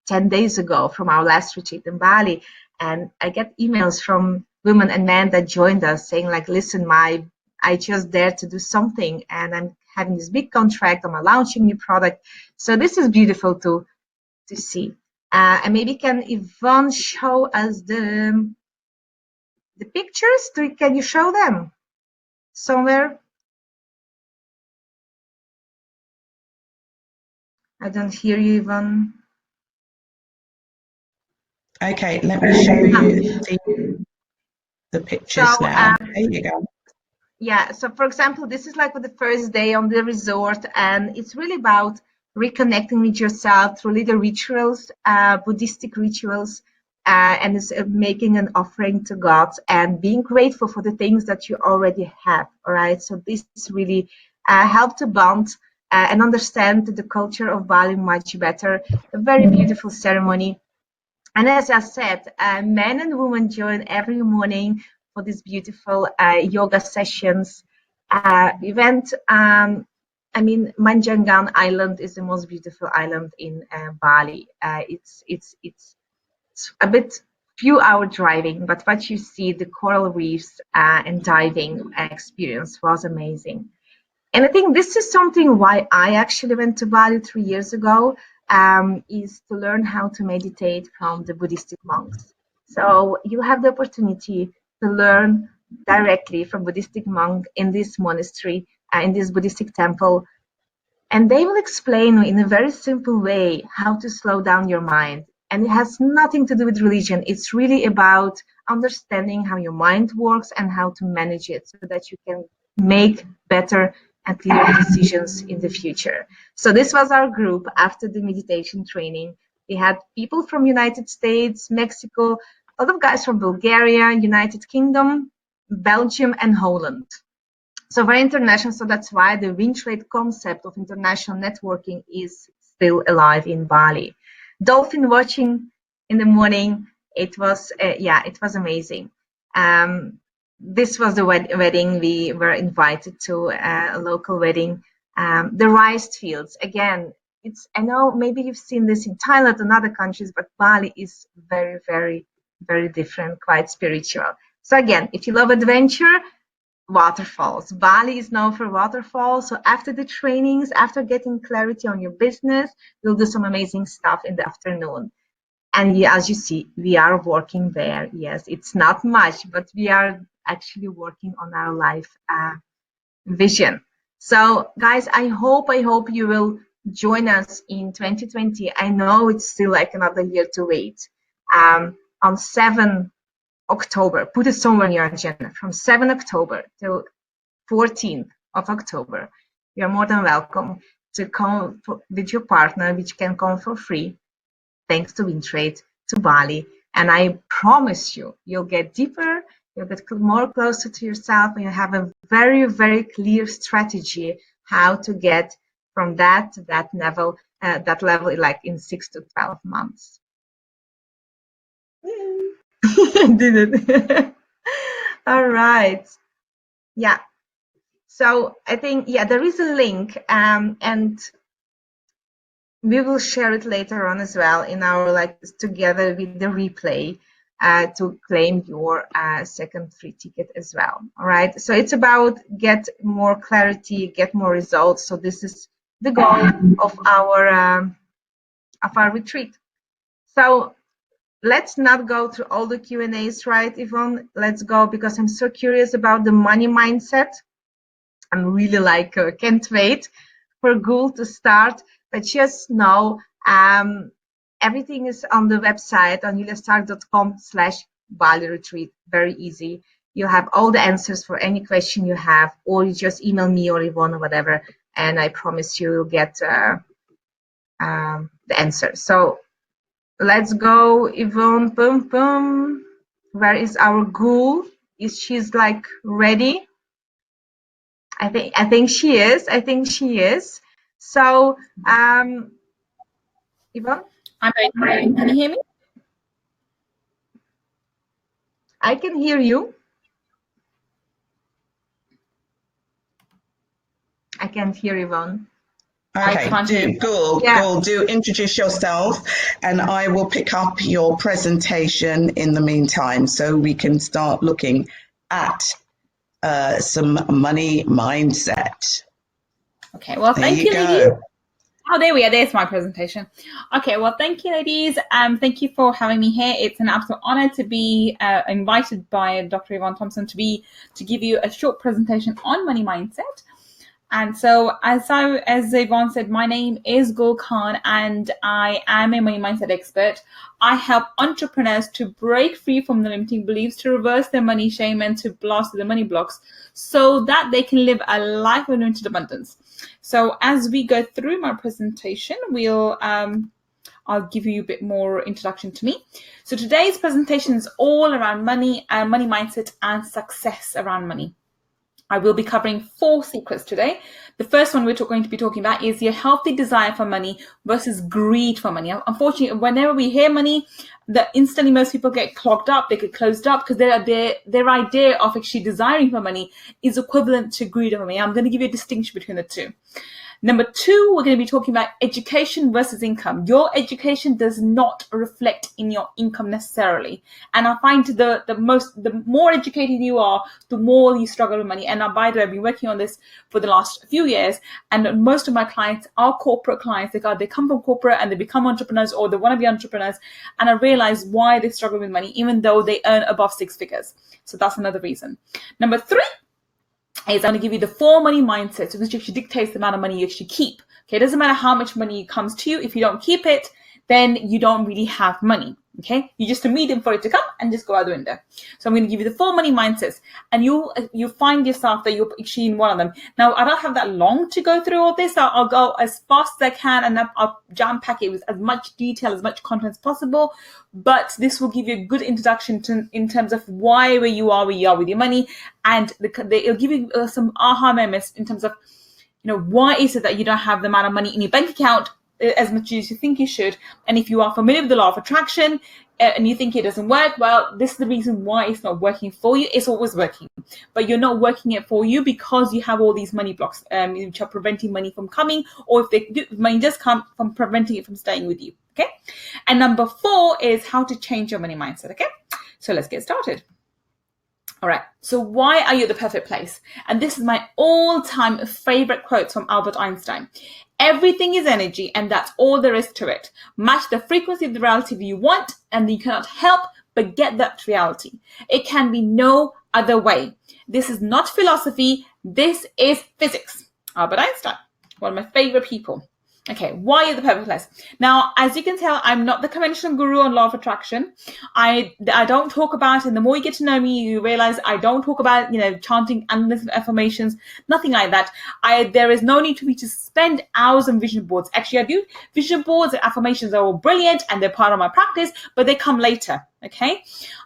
10 days ago from our last retreat in Bali. And I get emails from women and men that joined us saying like, listen, I just dared to do something, and I'm having this big contract, I'm launching new product. So this is beautiful to see. And maybe can Yvonne show us the pictures? Can you show them somewhere? I don't hear you, Yvonne. Okay, let me show you the pictures now. There you go. Yeah, so for example, this is like the first day on the resort, and it's really about reconnecting with yourself through little rituals, Buddhistic rituals, and it's making an offering to God and being grateful for the things that you already have, all right? So this really helped to bond and understand the culture of Bali much better. A very beautiful ceremony. And as I said, men and women join every morning for these beautiful yoga sessions. We went, I mean, Manjangan Island is the most beautiful island in Bali. It's a bit few hour driving, but what you see, the coral reefs and diving experience was amazing. And I think this is something why I actually went to Bali 3 years ago, is to learn how to meditate from the Buddhistic monks. So you have the opportunity to learn directly from Buddhistic monk in this monastery, in this Buddhistic temple. And they will explain in a very simple way how to slow down your mind. And it has nothing to do with religion. It's really about understanding how your mind works and how to manage it so that you can make better and clearer decisions in the future. So this was our group after the meditation training. We had people from United States, Mexico, a lot of guys from Bulgaria, United Kingdom, Belgium, and Holland. So very international. So that's why the WinTrade concept of international networking is still alive in Bali. Dolphin watching in the morning. It was, it was amazing. This was the wedding. We were invited to a local wedding. The rice fields, again, I know maybe you've seen this in Thailand and other countries, but Bali is very, very, very different, quite spiritual. So again, if you love adventure, waterfalls. Bali is known for waterfalls. So after the trainings, after getting clarity on your business, we'll do some amazing stuff in the afternoon. And yeah, as you see, we are working there. Yes, it's not much, but we are actually working on our life vision. So guys, I hope you will join us in 2020. I know it's still like another year to wait. On 7 October, put it somewhere in your agenda, from 7 October till 14th of October, you're more than welcome to come with your partner, which can come for free, thanks to WinTrade, to Bali. And I promise you, you'll get deeper, you'll get more closer to yourself, and you have a very, very clear strategy how to get from that to that level like in 6 to 12 months. Did it? All right. Yeah. So I think, yeah, there is a link, and we will share it later on as well in our, like, together with the replay, to claim your second free ticket as well. All right. So it's about get more clarity, get more results. So this is the goal of our retreat. So let's not go through all the Q&As, right, Yvonne? Let's go, because I'm so curious about the money mindset. I'm really like, can't wait for Gul to start. But just know, everything is on the website on juliastark.com/Bali retreat. Very easy. You'll have all the answers for any question you have, or you just email me or Yvonne or whatever, and I promise you'll get the answer. So let's go, Yvonne. Boom, boom. Where is our Gul? Is she's like ready? I think she is. I think she is. So, Yvonne? I'm ready. Can you hear me? I can hear you. I can't hear Yvonne. Okay, Gul, do introduce yourself, and I will pick up your presentation in the meantime, so we can start looking at some money mindset. Okay, well, thank you, ladies. Oh, there we are. There's my presentation. Okay, well, thank you, ladies. Thank you for having me here. It's an absolute honor to be invited by Dr. Yvonne Thompson to give you a short presentation on money mindset. And so, as Yvonne said, my name is Gul Khan, and I am a money mindset expert. I help entrepreneurs to break free from the limiting beliefs, to reverse their money shame, and to blast the money blocks, so that they can live a life of unlimited abundance. So, as we go through my presentation, I'll give you a bit more introduction to me. So, today's presentation is all around money and money mindset and success around money. I will be covering 4 secrets today. The first one we're going to be talking about is your healthy desire for money versus greed for money. Unfortunately, whenever we hear money, instantly most people get clogged up, they get closed up, because their idea of actually desiring for money is equivalent to greed for money. I'm going to give you a distinction between the two. Number 2, we're going to be talking about education versus income. Your education does not reflect in your income necessarily. And I find the more educated you are, the more you struggle with money. And by the way, I've been working on this for the last few years. And most of my clients are corporate clients. They come from corporate and they become entrepreneurs, or they want to be entrepreneurs. And I realize why they struggle with money, even though they earn above 6 figures. So that's another reason. Number 3, is I'm going to give you the 4 money mindsets, which actually dictates the amount of money you actually keep. Okay, it doesn't matter how much money comes to you. If you don't keep it, then you don't really have money. Okay, you're just a medium for it to come and just go out the window. So I'm going to give you the 4 money mindsets, and you find yourself that you're actually in one of them. Now, I don't have that long to go through all this. So I'll go as fast as I can, and I'll jam pack it with as much detail, as much content as possible. But this will give you a good introduction in terms of where you are with your money, and it'll give you some aha moments in terms of, why is it that you don't have the amount of money in your bank account as much as you think you should. And if you are familiar with the law of attraction, and you think it doesn't work, well, this is the reason why it's not working for you. It's always working, but you're not working it for you because you have all these money blocks, which are preventing money from coming, or if they do, money does come, from preventing it from staying with you. Okay. And number 4 is how to change your money mindset. Okay. So let's get started. All right. So why are you at the perfect place? And this is my all-time favorite quote from Albert Einstein. Everything is energy, and that's all there is to it. Match the frequency of the reality you want, and you cannot help but get that reality. It can be no other way. This is not philosophy. This is physics. Albert Einstein, one of my favorite people. Okay, why are the perfect place? Now, as you can tell, I'm not the conventional guru on law of attraction. I don't talk about, and the more you get to know me, you realize I don't talk about, chanting endless affirmations, nothing like that. There is no need for me to spend hours on vision boards. Actually, I do. Vision boards and affirmations are all brilliant, and they're part of my practice, but they come later. Okay,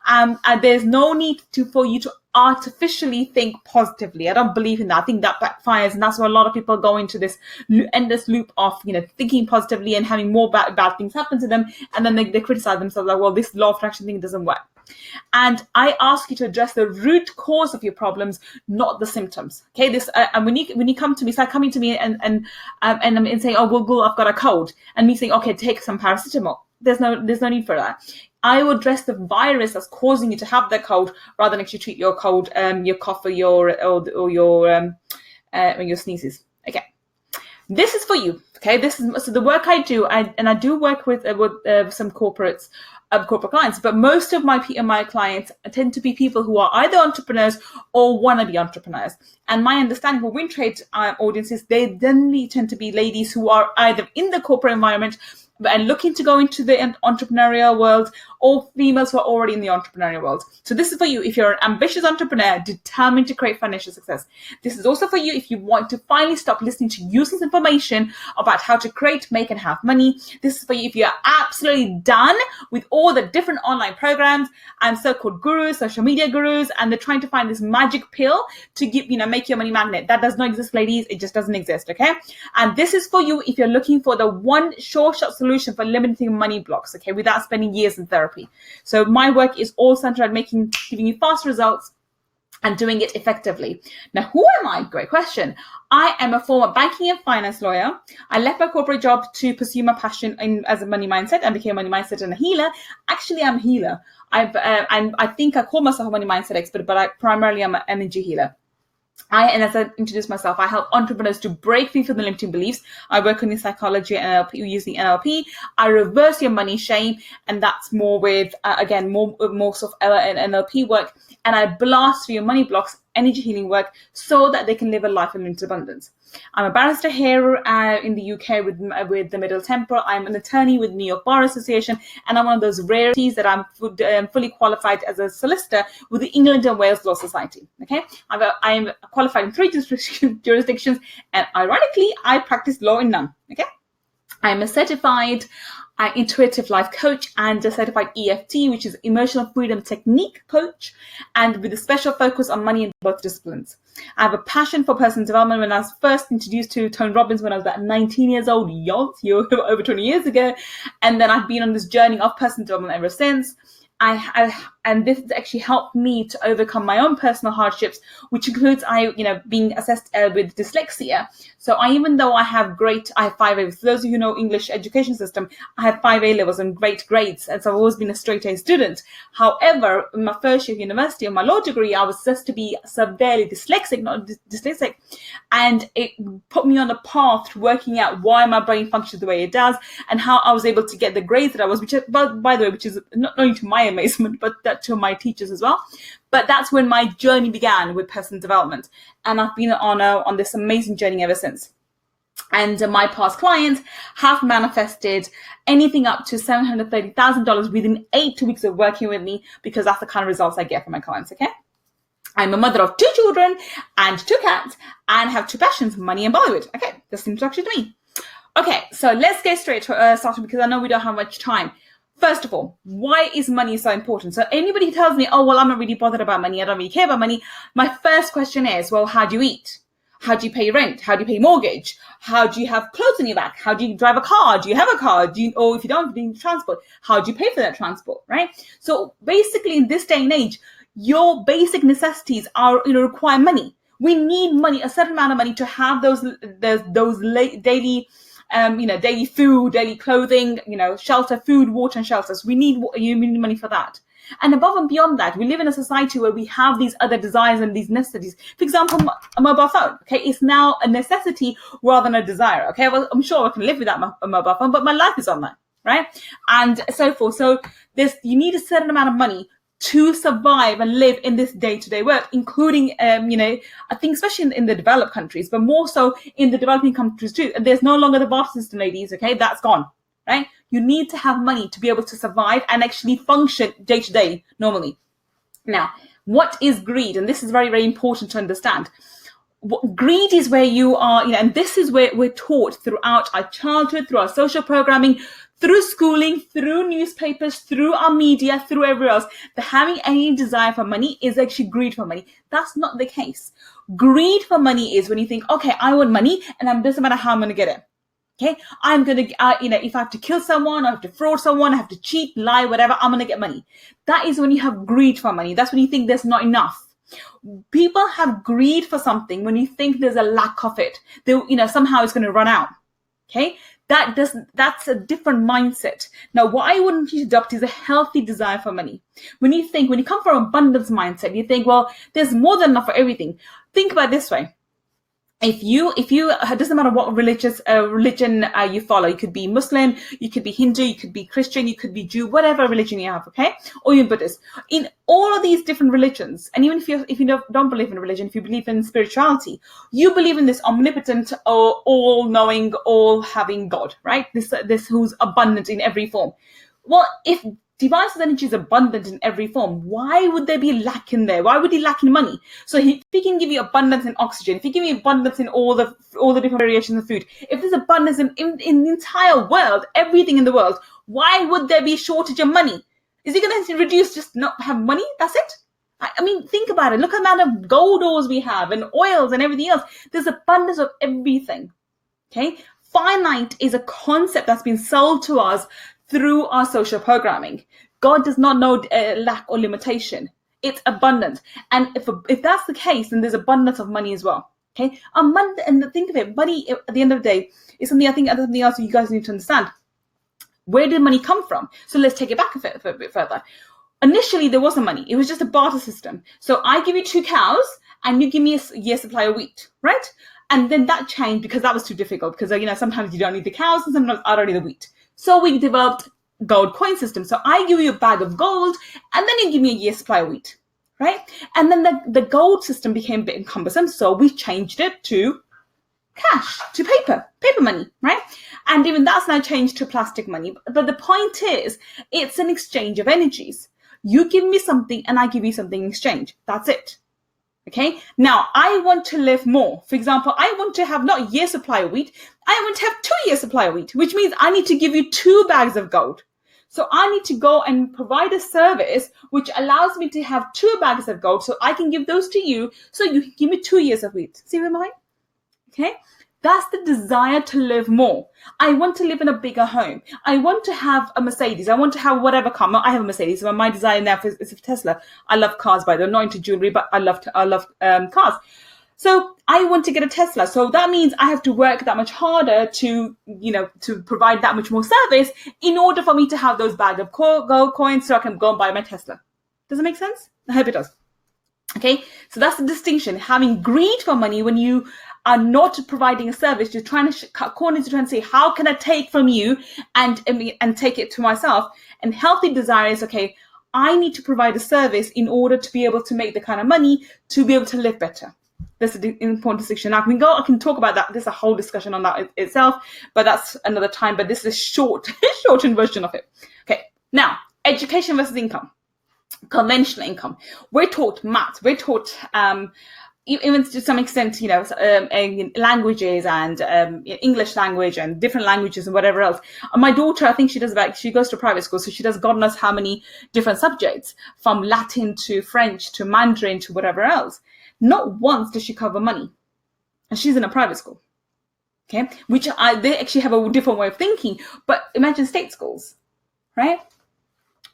and there's no need for you to artificially think positively. I don't believe in that. I think that backfires, and that's why a lot of people go into this endless loop of thinking positively and having more bad things happen to them, and then they criticize themselves like, well, this law of attraction thing doesn't work. And I ask you to address the root cause of your problems, not the symptoms. Okay, this and when you come to me, start coming to me and saying, oh, well, I've got a cold, and me saying, okay, take some paracetamol. There's no need for that. I will address the virus that's causing you to have that cold, rather than actually treat your cold, your cough, or your sneezes. Okay, this is for you. Okay, this is so the work I do. I do work with some corporate clients, but most of my clients tend to be people who are either entrepreneurs or wannabe entrepreneurs. And my understanding for WinTrade audiences, they generally tend to be ladies who are either in the corporate environment and looking to go into the entrepreneurial world, or females who are already in the entrepreneurial world. So this is for you if you're an ambitious entrepreneur determined to create financial success. This is also for you if you want to finally stop listening to useless information about how to create, make, and have money. This is for you if you're absolutely done with all the different online programs and so-called gurus, social media gurus, and they're trying to find this magic pill to make your money magnet. That does not exist, ladies. It just doesn't exist, okay? And this is for you if you're looking for the one short-shot solution for limiting money blocks, okay, without spending years in therapy. So my work is all centered on giving you fast results and doing it effectively. Now, who am I? Great question. I am a former banking and finance lawyer. I left my corporate job to pursue my passion as a money mindset and became a money mindset and a healer. Actually, I'm a healer. I think I call myself a money mindset expert, but I primarily am an energy healer. As I introduced myself, I help entrepreneurs to break free from the limiting beliefs. I work on psychology and NLP, using NLP. I reverse your money shame, and that's more with, more sort of NLP work. And I blast through your money blocks, energy healing work, so that they can live a life of limited abundance. I'm a barrister here in the UK with the Middle Temple. I'm an attorney with New York Bar Association, and I'm one of those rarities that I'm fully qualified as a solicitor with the England and Wales Law Society. Okay, I'm qualified in 3 jurisdictions, and ironically, I practice law in none. Okay, I'm a certified intuitive life coach and a certified EFT, which is emotional freedom technique coach, and with a special focus on money in both disciplines. I have a passion for personal development. When I was first introduced to Tony Robbins when I was about 19 years old, over 20 years ago, and then I've been on this journey of personal development ever since. And this has actually helped me to overcome my own personal hardships, which includes being assessed with dyslexia. So even though I have 5 A-levels. For those of you who know English education system, I have 5 A-levels and great grades, and so I've always been a straight A student. However, in my first year of university on my law degree, I was assessed to be severely dyslexic, not dyslexic, and it put me on a path to working out why my brain functions the way it does and how I was able to get the grades that I was, which, by the way, which is not only to my amazement, but that to my teachers as well. But that's when my journey began with personal development, and I've been on this amazing journey ever since. And my past clients have manifested anything up to $730,000 within 8 weeks of working with me, because that's the kind of results I get from my clients. Okay, I'm a mother of 2 children and 2 cats, and have 2 passions: money and Bollywood. Okay, that seems actually to me. Okay, so let's get straight started, because I know we don't have much time. First of all, why is money so important? So anybody who tells me, oh, well, I'm not really bothered about money, I don't really care about money, my first question is, well, how do you eat? How do you pay rent? How do you pay mortgage? How do you have clothes on your back? How do you drive a car? Do you have a car? Or if you don't, do you need transport? How do you pay for that transport, right? So basically in this day and age, your basic necessities are, require money. We need money, a certain amount of money to have those daily, daily food, daily clothing, shelter, food, water, and shelters. We need money for that. And above and beyond that, we live in a society where we have these other desires and these necessities. For example, a mobile phone, okay, is now a necessity rather than a desire, okay? Well, I'm sure I can live without a mobile phone, but my life is on that, right? And so forth. So you need a certain amount of money to survive and live in this day-to-day work, including, I think especially in the developed countries, but more so in the developing countries too. There's no longer the barter system, ladies, okay? That's gone, right? You need to have money to be able to survive and actually function day-to-day normally. Now, what is greed? And this is very, very important to understand. Greed is where you are, and this is where we're taught throughout our childhood, through our social programming, through schooling, through newspapers, through our media, through everywhere else, that having any desire for money is actually greed for money. That's not the case. Greed for money is when you think, okay, I want money, and it doesn't matter how I'm going to get it. Okay, I'm going to, if I have to kill someone, I have to fraud someone, I have to cheat, lie, whatever, I'm going to get money. That is when you have greed for money. That's when you think there's not enough. People have greed for something when you think there's a lack of it. Somehow it's going to run out. Okay, that's a different mindset. Now, what I want you to adopt is a healthy desire for money. When you come from abundance mindset, you think, well, there's more than enough for everything. Think about it this way. If you, it doesn't matter what religion you follow. You could be Muslim, you could be Hindu, you could be Christian, you could be Jew, whatever religion you have, okay? Or you're Buddhist. In all of these different religions, and even if you don't believe in a religion, if you believe in spirituality, you believe in this omnipotent or all-knowing, all-having God, right? This who's abundant in every form. Well, if Device's energy is abundant in every form, why would there be lack in there? Why would he lack in money? So if he can give you abundance in oxygen, if he give you abundance in all the different variations of food, if there's abundance in the entire world, everything in the world, why would there be a shortage of money? Is he going to reduce just not have money? That's it? I mean, think about it. Look at the amount of gold ores we have and oils and everything else. There's abundance of everything. Okay? Finite is a concept that's been sold to us through our social programming. God does not know lack or limitation. It's abundant. And if that's the case, then there's abundance of money as well. Okay? And think of it, money at the end of the day is something else you guys need to understand. Where did money come from? So let's take it back a bit further. Initially, there wasn't money. It was just a barter system. So I give you 2 cows and you give me a year's supply of wheat, right? And then that changed because that was too difficult because, sometimes you don't need the cows and sometimes I don't need the wheat. So we developed gold coin system. So I give you a bag of gold and then you give me a year's supply of wheat, right? And then the gold system became a bit cumbersome. So we changed it to cash, to paper money, right? And even that's now changed to plastic money. But the point is, it's an exchange of energies. You give me something and I give you something in exchange. That's it. Okay, now I want to live more. For example, I want to have not a year's supply of wheat, I want to have 2 years supply of wheat, which means I need to give you 2 bags of gold. So I need to go and provide a service which allows me to have 2 bags of gold so I can give those to you so you can give me 2 years of wheat. See what I mean? Okay, that's the desire to live more. I want to live in a bigger home. I want to have a Mercedes. I want to have whatever car. I have a Mercedes. So my desire now is a Tesla. I love cars, by the way. I'm not into jewelry, but I love cars. So I want to get a Tesla. So that means I have to work that much harder to provide that much more service in order for me to have those bag of gold coins so I can go and buy my Tesla. Does it make sense? I hope it does. Okay, so that's the distinction. Having greed for money when you are not providing a service, you're trying to cut corners, you're trying to say, how can I take from you and take it to myself? And healthy desire is, okay, I need to provide a service in order to be able to make the kind of money to be able to live better. That's an important distinction. Now, I can talk about that. There's a whole discussion on that itself, but that's another time. But this is a shortened version of it. Okay, now, education versus income. Conventional income. We're taught maths. We're taught even to some extent, languages and English language and different languages and whatever else. My daughter, I think she goes to private school, so she does God knows how many different subjects, from Latin to French to Mandarin to whatever else. Not once does she cover money. and she's in a private school. Okay, they actually have a different way of thinking. But imagine state schools, right?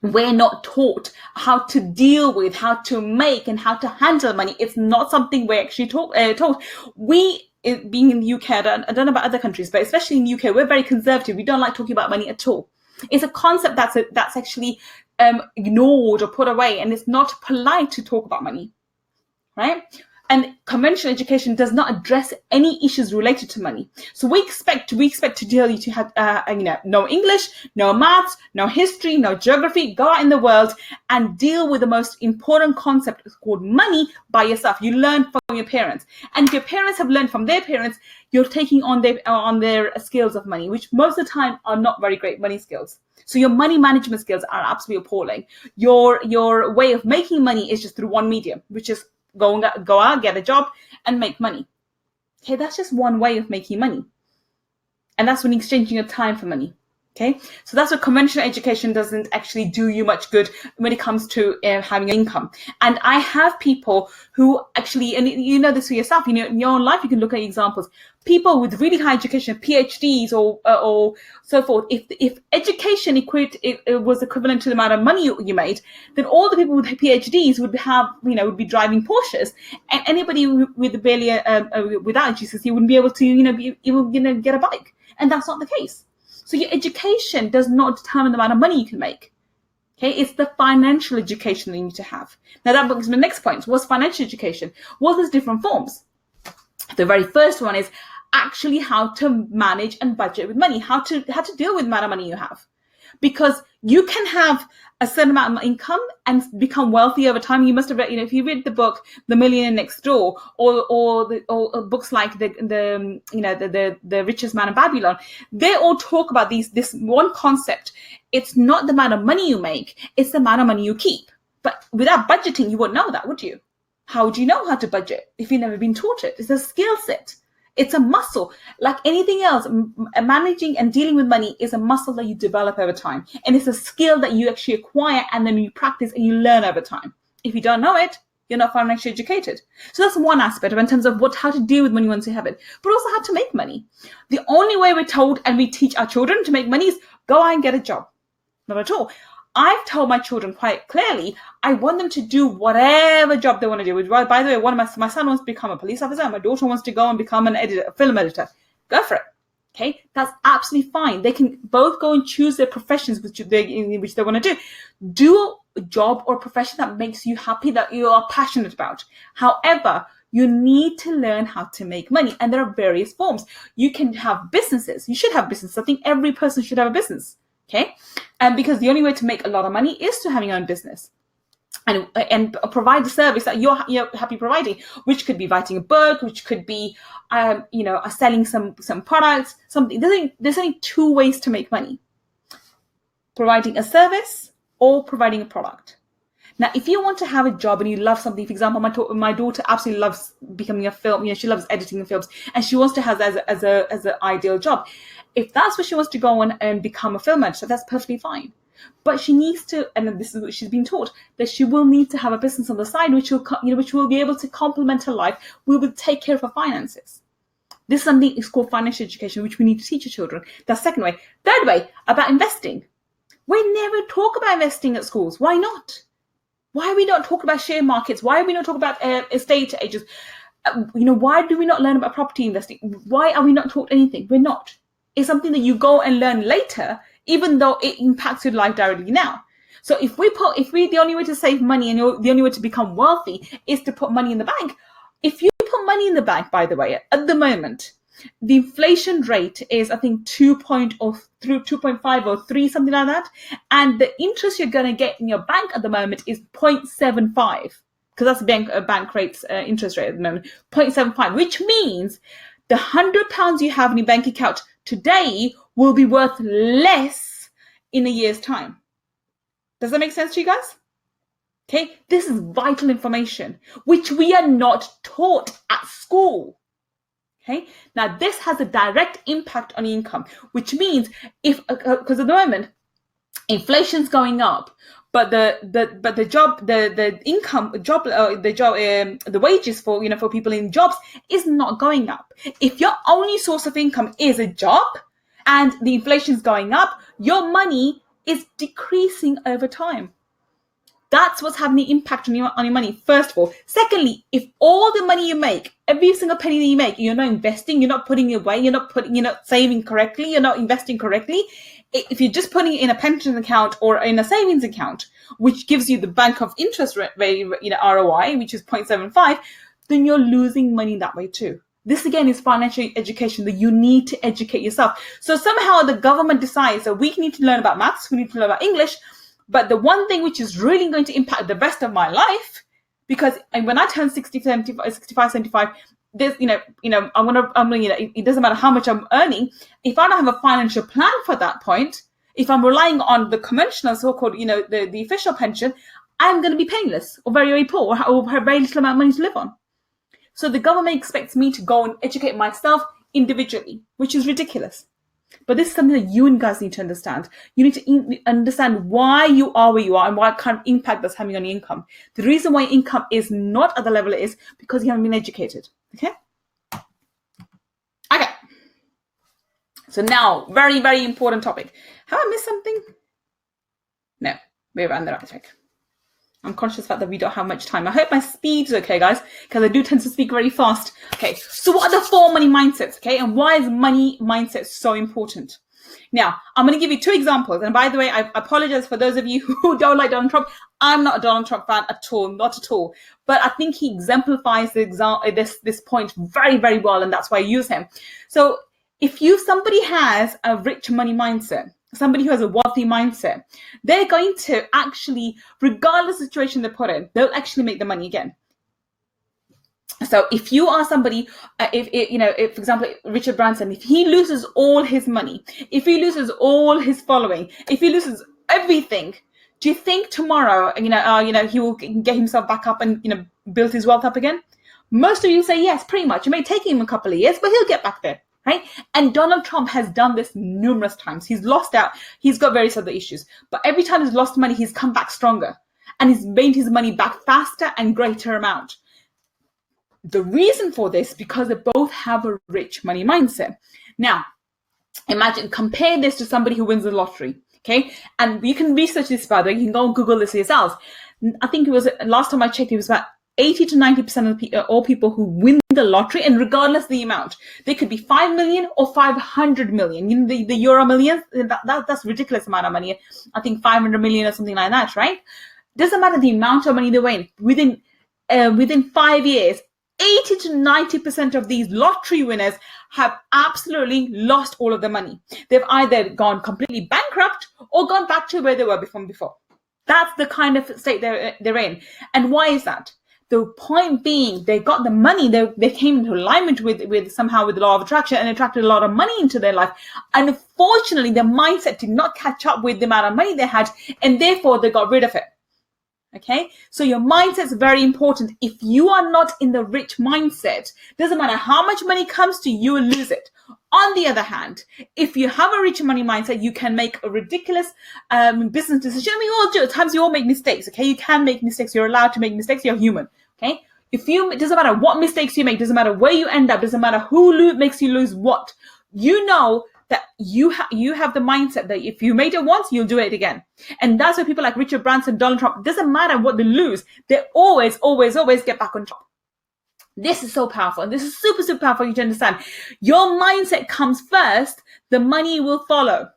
We're not taught how to deal with, how to make, and how to handle money. It's not something we're actually taught. We, being in the UK, I don't know about other countries, but especially in the UK, we're very conservative. We don't like talking about money at all. It's a concept that's actually ignored or put away, and it's not polite to talk about money, right? And conventional education does not address any issues related to money. So we expect to tell you to have, no English, no maths, no history, no geography. Go out in the world and deal with the most important concept called money by yourself. You learn from your parents, and if your parents have learned from their parents, you're taking on their skills of money, which most of the time are not very great money skills. So your money management skills are absolutely appalling. Your way of making money is just through one medium, which is go out, get a job, and make money. Okay, that's just one way of making money. And that's when you're exchanging your time for money. Okay, so that's what conventional education doesn't actually do you much good when it comes to having an income. And I have people who actually, and you know this for yourself, in your own life, you can look at examples. People with really high education, PhDs or so forth. If education it was equivalent to the amount of money you made, then all the people with PhDs would be driving Porsches, and anybody with barely without GCSE wouldn't be able to get a bike. And that's not the case. So your education does not determine the amount of money you can make. Okay, it's the financial education that you need to have. Now that brings me to the next point. What's financial education? Well, there's different forms. The very first one is actually how to manage and budget with money, how to deal with the amount of money you have. Because you can have a certain amount of income and become wealthy over time. You must have read, if you read the book The Millionaire Next Door, or books like the Richest Man in Babylon, they all talk about this one concept. It's not the amount of money you make, it's the amount of money you keep. But without budgeting, you wouldn't know that, would you? How would you know how to budget if you've never been taught it? It's a skill set. It's a muscle. Like anything else, managing and dealing with money is a muscle that you develop over time. And it's a skill that you actually acquire and then you practice and you learn over time. If you don't know it, you're not financially educated. So that's one aspect in terms of how to deal with money once you have it, but also how to make money. The only way we're told and we teach our children to make money is go out and get a job. Not at all. I've told my children quite clearly, I want them to do whatever job they want to do. Which, by the way, my son wants to become a police officer, and my daughter wants to go and become a film editor. Go for it. Okay, that's absolutely fine. They can both go and choose their professions which they want to do. Do a job or profession that makes you happy, that you are passionate about. However, you need to learn how to make money, and there are various forms. You can have businesses. You should have businesses. I think every person should have a business. Okay, and because the only way to make a lot of money is to have your own business and provide the service that you're happy providing, which could be writing a book, which could be selling some products, something. There's only two ways to make money: providing a service or providing a product. Now, if you want to have a job and you love something, for example, my daughter absolutely loves becoming a film. She loves editing the films, and she wants to have that as an ideal job. If that's what she wants to go on and become a film editor, that's perfectly fine. But she needs to, and this is what she's been taught, that she will need to have a business on the side, which will be able to complement her life. We will take care of her finances. This is something is called financial education, which we need to teach our children. That's the second way. Third way, about investing. We never talk about investing at schools. Why not? Why are we not talking about share markets? Why are we not talking about estate agents? Why do we not learn about property investing? Why are we not taught anything? We're not. It's something that you go and learn later, even though it impacts your life directly now. So if the only way to save money and the only way to become wealthy is to put money in the bank, if you put money in the bank, by the way, at the moment, the inflation rate is, I think, 2.5 or 3, something like that. And the interest you're going to get in your bank at the moment is 0.75, because that's bank rate's interest rate at the moment, 0.75, which means the £100 you have in your bank account today will be worth less in a year's time. Does that make sense to you guys? Okay, this is vital information, which we are not taught at school. Okay, now this has a direct impact on income, which means because at the moment, inflation's going up, but the income, the wages for for people in jobs is not going up. If your only source of income is a job and the inflation is going up, your money is decreasing over time. That's what's having the impact on your money, first of all. Secondly, if all the money you make, every single penny that you make, you're not investing, you're not putting it away, you're not saving correctly, you're not investing correctly. If you're just putting it in a pension account or in a savings account, which gives you the bank of interest rate, ROI, which is 0.75, then you're losing money that way too. This again is financial education, that you need to educate yourself. So somehow the government decides that we need to learn about maths, we need to learn about English, but the one thing which is really going to impact the rest of my life, because when I turn 65, 75, there's, it doesn't matter how much I'm earning. If I don't have a financial plan for that point, if I'm relying on the conventional so-called, the official pension, I'm going to be penniless or very, very poor or have very little amount of money to live on. So the government expects me to go and educate myself individually, which is ridiculous. But this is something that you guys need to understand. You need to understand why you are where you are and what kind of impact that's having on your income. The reason why income is not at the level it is because you haven't been educated. Okay? Okay. So now, very, very important topic. Have I missed something? No, we're on the right track. I'm conscious of the fact that we don't have much time. I hope my speed is okay, guys, because I do tend to speak very fast. Okay, so what are the 4 money mindsets, okay? And why is money mindset so important? Now, I'm going to give you 2 examples. And by the way, I apologize for those of you who don't like Donald Trump. I'm not a Donald Trump fan at all, not at all. But I think he exemplifies this point very, very well, and that's why I use him. So if somebody has a rich money mindset, somebody who has a wealthy mindset, they're going to actually, regardless of the situation they put in, they'll actually make the money again. So if you are somebody, if for example, Richard Branson, if he loses all his money, if he loses all his following, if he loses everything, do you think tomorrow, he will get himself back up and, build his wealth up again? Most of you say yes, pretty much. It may take him a couple of years, but he'll get back there. Right? And Donald Trump has done this numerous times. He's lost out. He's got various other issues. But every time he's lost money, he's come back stronger. And he's made his money back faster and greater amount. The reason for this, because they both have a rich money mindset. Now, compare this to somebody who wins the lottery. Okay? And you can research this, by the way. You can go and Google this yourselves. I think it was, last time I checked, it was about 80 to 90% of all people who win the lottery, and regardless of the amount, they could be 5 million or 500 million. The Euro millions, that's a ridiculous amount of money. I think 500 million or something like that, right? Doesn't matter the amount of money they win. Within 5 years, 80 to 90% of these lottery winners have absolutely lost all of their money. They've either gone completely bankrupt or gone back to where they were before. That's the kind of state they're in. And why is that? The point being, they got the money, they came into alignment with the law of attraction and attracted a lot of money into their life. And unfortunately, their mindset did not catch up with the amount of money they had, and therefore they got rid of it. Okay? So your mindset is very important. If you are not in the rich mindset, doesn't matter how much money comes to you, you will lose it. On the other hand, if you have a rich money mindset, you can make a ridiculous business decision. We all do. At times we all make mistakes, okay? You can make mistakes. You're allowed to make mistakes. You're human, okay? It doesn't matter what mistakes you make. Doesn't matter where you end up. Doesn't matter who makes you lose what. You know that you have the mindset that if you made it once, you'll do it again. And that's why people like Richard Branson, Donald Trump, doesn't matter what they lose. They always get back on top. This is so powerful. And this is super, super powerful for you to understand. Your mindset comes first. The money will follow.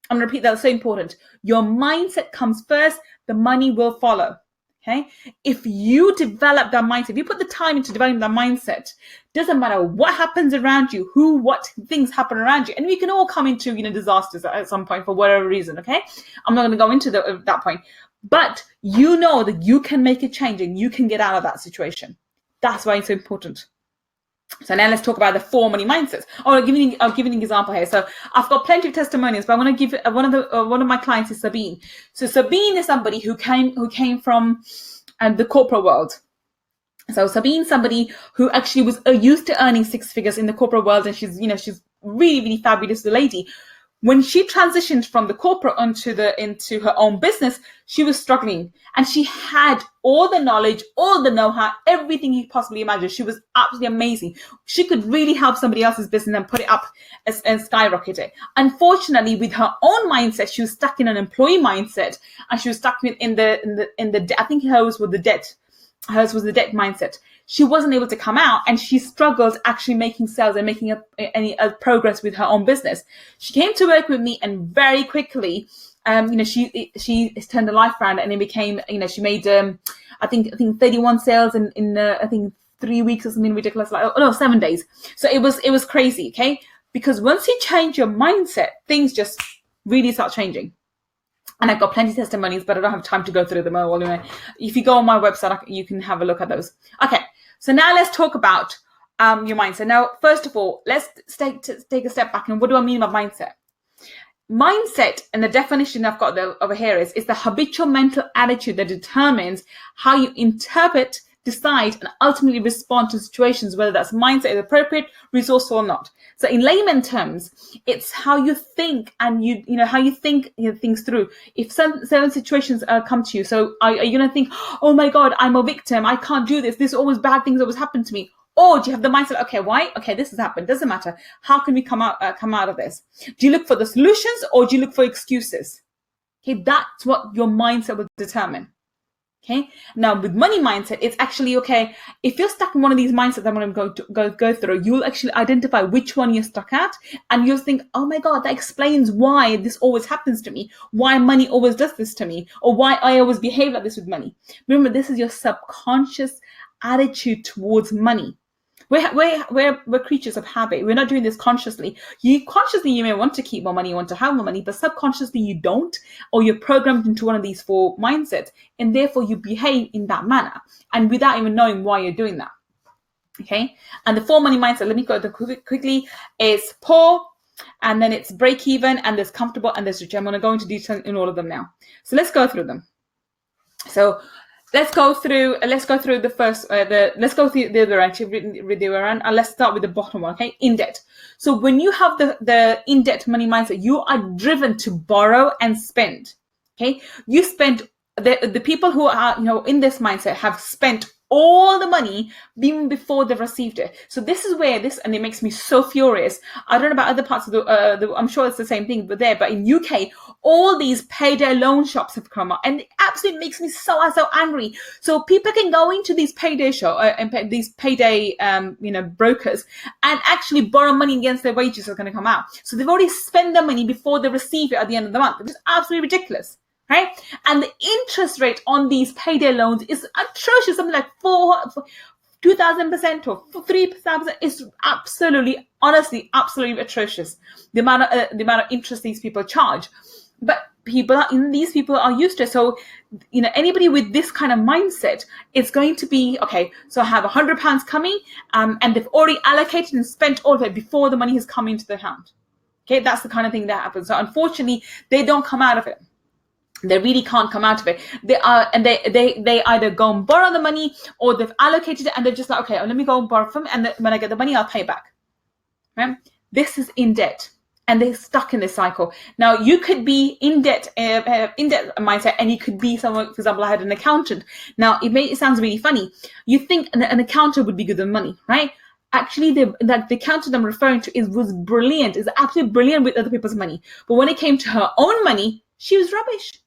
I'm going to repeat that. It's so important. Your mindset comes first. The money will follow. Okay? If you develop that mindset, if you put the time into developing that mindset, doesn't matter what happens around you, what things happen around you. And we can all come into, disasters at some point for whatever reason. Okay? I'm not going to go into that point. But you know that you can make a change and you can get out of that situation. That's why it's so important. So now let's talk about the 4 money mindsets. I'll give you an example here. So I've got plenty of testimonials, but I want to give one of my clients is Sabine. So Sabine is somebody who came from the corporate world. So Sabine's somebody who actually was used to earning 6 figures in the corporate world, and she's really, really fabulous lady. When she transitioned from the corporate into her own business, she was struggling, and she had all the knowledge, all the know-how, everything you possibly imagine. She was absolutely amazing. She could really help somebody else's business and put it up and skyrocket it. Unfortunately, with her own mindset, she was stuck in an employee mindset, and she was stuck in the I think hers was the debt mindset. She wasn't able to come out, and she struggled actually making sales and making any progress with her own business. She came to work with me, and very quickly, she turned her life around, and it became, she made I think 31 sales in I think 3 weeks or something ridiculous, 7 days. So it was crazy, okay? Because once you change your mindset, things just really start changing. And I've got plenty of testimonies, but I don't have time to go through them all. Anyway, if you go on my website, you can have a look at those. Okay, so now let's talk about your mindset. Now, first of all, let's take a step back. And what do I mean by mindset? Mindset, and the definition I've got over here is the habitual mental attitude that determines how you interpret, decide, and ultimately respond to situations, whether that's mindset is appropriate, resourceful or not. So in layman terms, it's how you think, and how you think things through. If certain situations come to you, so are you going to think, oh my God, I'm a victim, I can't do this, always bad things always happen to me? Or do you have the mindset, okay, why? Okay, this has happened, doesn't matter. How can we come out of this? Do you look for the solutions, or do you look for excuses? Okay, that's what your mindset will determine. Okay. Now with money mindset, it's actually, okay, if you're stuck in one of these mindsets I'm going to go through, you'll actually identify which one you're stuck at, and you'll think, oh my God, that explains why this always happens to me, why money always does this to me, or why I always behave like this with money. Remember, this is your subconscious attitude towards money. We're creatures of habit. We're not doing this consciously. You may want to keep more money, you want to have more money, but subconsciously you don't, or you're programmed into one of these 4 mindsets, and therefore you behave in that manner, and without even knowing why you're doing that. Okay, and the 4 money mindset, let me go quickly, is poor, and then it's break even, and there's comfortable, and there's rich. I'm going to go into detail in all of them now. So let's go through them. So let's go through the first, let's go through the other end, and let's start with the bottom one, okay? In debt. So when you have the in debt money mindset, you are driven to borrow and spend, okay? You spend, the people who are, in this mindset have spent all the money even before they've received it. So this is where and it makes me so furious. I don't know about other parts of I'm sure it's the same thing, but in UK, all these payday loan shops have come up, and it absolutely makes me so angry. So people can go into these payday and these payday brokers, and actually borrow money against their wages are going to come out. So they've already spent their money before they receive it at the end of the month. It's just absolutely ridiculous. Right? And the interest rate on these payday loans is atrocious, something like 2,000% or 3,000%. Is absolutely, honestly, absolutely atrocious. The amount of interest these people charge. But these people are used to it. So, anybody with this kind of mindset, it's going to be, okay, so I have £100 coming, and they've already allocated and spent all of it before the money has come into their account. Okay, that's the kind of thing that happens. So unfortunately, they don't come out of it. They really can't come out of it. They either go and borrow the money, or they've allocated it, and they're just like, okay, let me go and borrow from it, and when I get the money, I'll pay back. Right? This is in debt, and they're stuck in this cycle. Now, you could be in debt mindset, and you could be someone, for example, I had an accountant. Now, it sounds really funny. You think an accountant would be good with money, right? Actually, the accountant I'm referring to was brilliant, is absolutely brilliant with other people's money. But when it came to her own money, she was rubbish.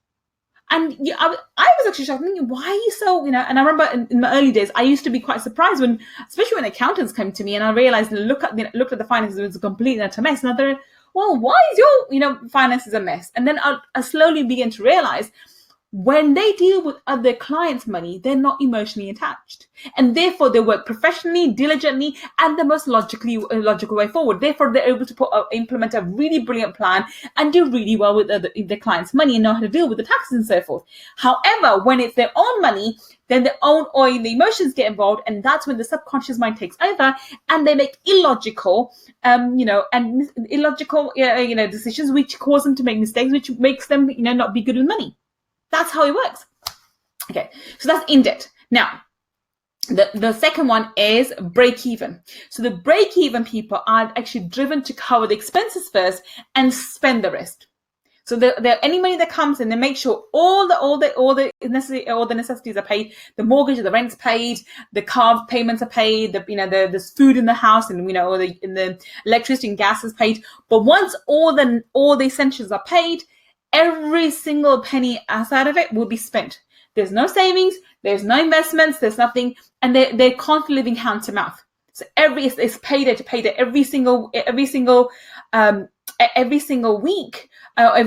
And I was actually shocked, thinking, why are you so, and I remember in my early days, I used to be quite surprised especially when accountants came to me, and I realized and looked at the finances, it was a complete and utter mess. And I thought, well, why is your finances a mess? And then I slowly began to realize, when they deal with other clients' money, they're not emotionally attached, and therefore they work professionally, diligently, and the most logical way forward. Therefore, they're able to implement a really brilliant plan and do really well with the clients' money, and know how to deal with the taxes and so forth. However, when it's their own money, then the emotions get involved, and that's when the subconscious mind takes over, and they make illogical decisions, which cause them to make mistakes, which makes them not be good with money. That's how it works. Okay, so that's in debt. Now, The second one is break even. So the break even people are actually driven to cover the expenses first and spend the rest. So any money that comes in, they make sure all the necessities are paid. The mortgage, the rent's paid, the car payments are paid. There's food in the house, and or the electricity and gas is paid. But once all the essentials are paid, every single penny outside of it will be spent. There's no savings, there's no investments, there's nothing, and they're constantly living hand to mouth. So it's payday to payday every single week, every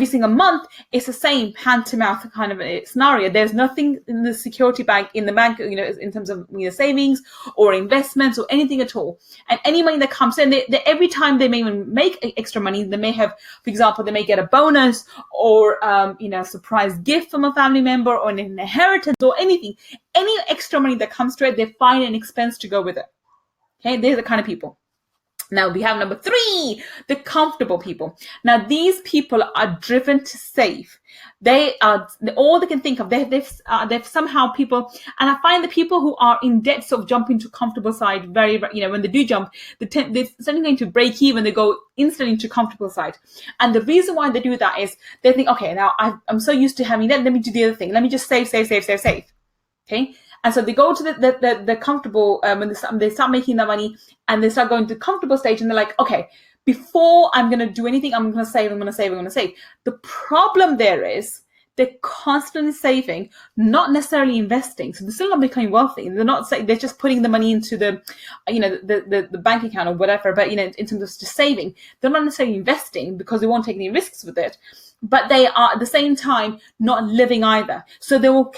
single month. It's the same hand to mouth kind of a scenario. There's nothing in the security bank, in the bank, in terms of savings or investments or anything at all. And any money that comes in, they every time they may even make extra money, they may have, for example, they may get a bonus or a surprise gift from a family member or an inheritance or anything. Any extra money that comes to it, they find an expense to go with it. Okay, they're the kind of people. Now we have number 3, the comfortable people. Now these people are driven to save. They are all they can think of. They've somehow people, and I find the people who are in debt sort of jump into comfortable side very, when they do jump, they're suddenly going to break even. They go instantly into comfortable side, and the reason why they do that is they think, okay, now I'm so used to having that. Let me do the other thing. Let me just save. Okay. And so they go to the comfortable, when they start making that money and they start going to the comfortable stage, and they're like, okay, before I'm going to do anything, I'm going to save. The problem there is they're constantly saving, not necessarily investing. So they're still not becoming wealthy. They're not saying, they're just putting the money into the bank account or whatever, but, in terms of just saving, they're not necessarily investing because they won't take any risks with it. But they are at the same time not living either. So they'll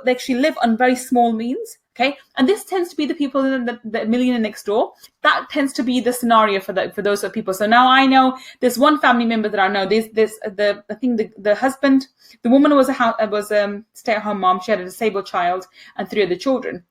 actually live on very small means. Okay, and this tends to be the people in the millionaire next door. That tends to be the scenario for those people. So now I know there's one family member that I know. I think the husband, the woman was a stay-at-home mom. She had a disabled child and 3 other children.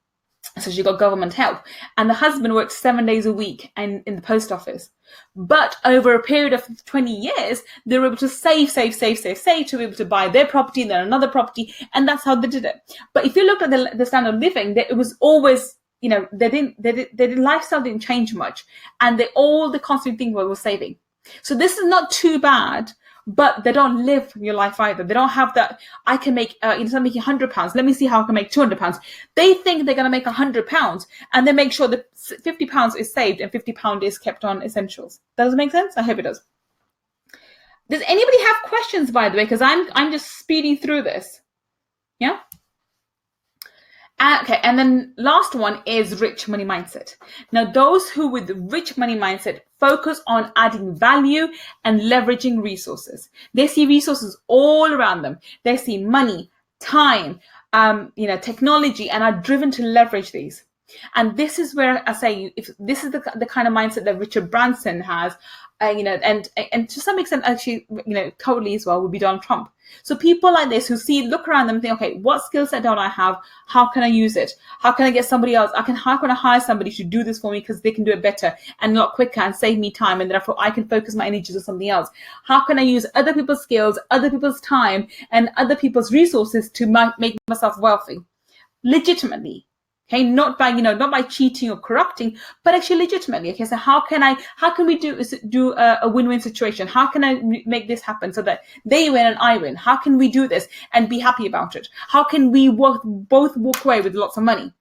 So she got government help, and the husband worked 7 days a week and in the post office. But over a period of 20 years, they were able to save to be able to buy their property, then another property, and that's how they did it. But if you looked at the standard of living, it was always, their lifestyle didn't change much, and the constant thing was saving. So this is not too bad. But they don't live your life either. They don't have that. I can make, instead of making £100, let me see how I can make £200. They think they're going to make £100, and they make sure that £50 is saved and £50 is kept on essentials. Does it make sense? I hope it does. Does anybody have questions, by the way? Because I'm just speeding through this. Yeah. Okay, and then last one is rich money mindset. Now, those who with the rich money mindset focus on adding value and leveraging resources. They see resources all around them. They see money, time, technology, and are driven to leverage these. And this is where I say, if this is the kind of mindset that Richard Branson has, and to some extent, actually, totally as well, would be Donald Trump. So people like this who look around them and think, okay, what skill set don't I have? How can I use it? How can I get somebody else? How can I hire somebody to do this for me because they can do it better and a lot quicker and save me time, and therefore I can focus my energies on something else? How can I use other people's skills, other people's time, and other people's resources to make myself wealthy legitimately? Okay, not by cheating or corrupting, but actually legitimately. Okay, so how can we do a win-win situation? How can I make this happen so that they win and I win? How can we do this and be happy about it? How can we both walk away with lots of money?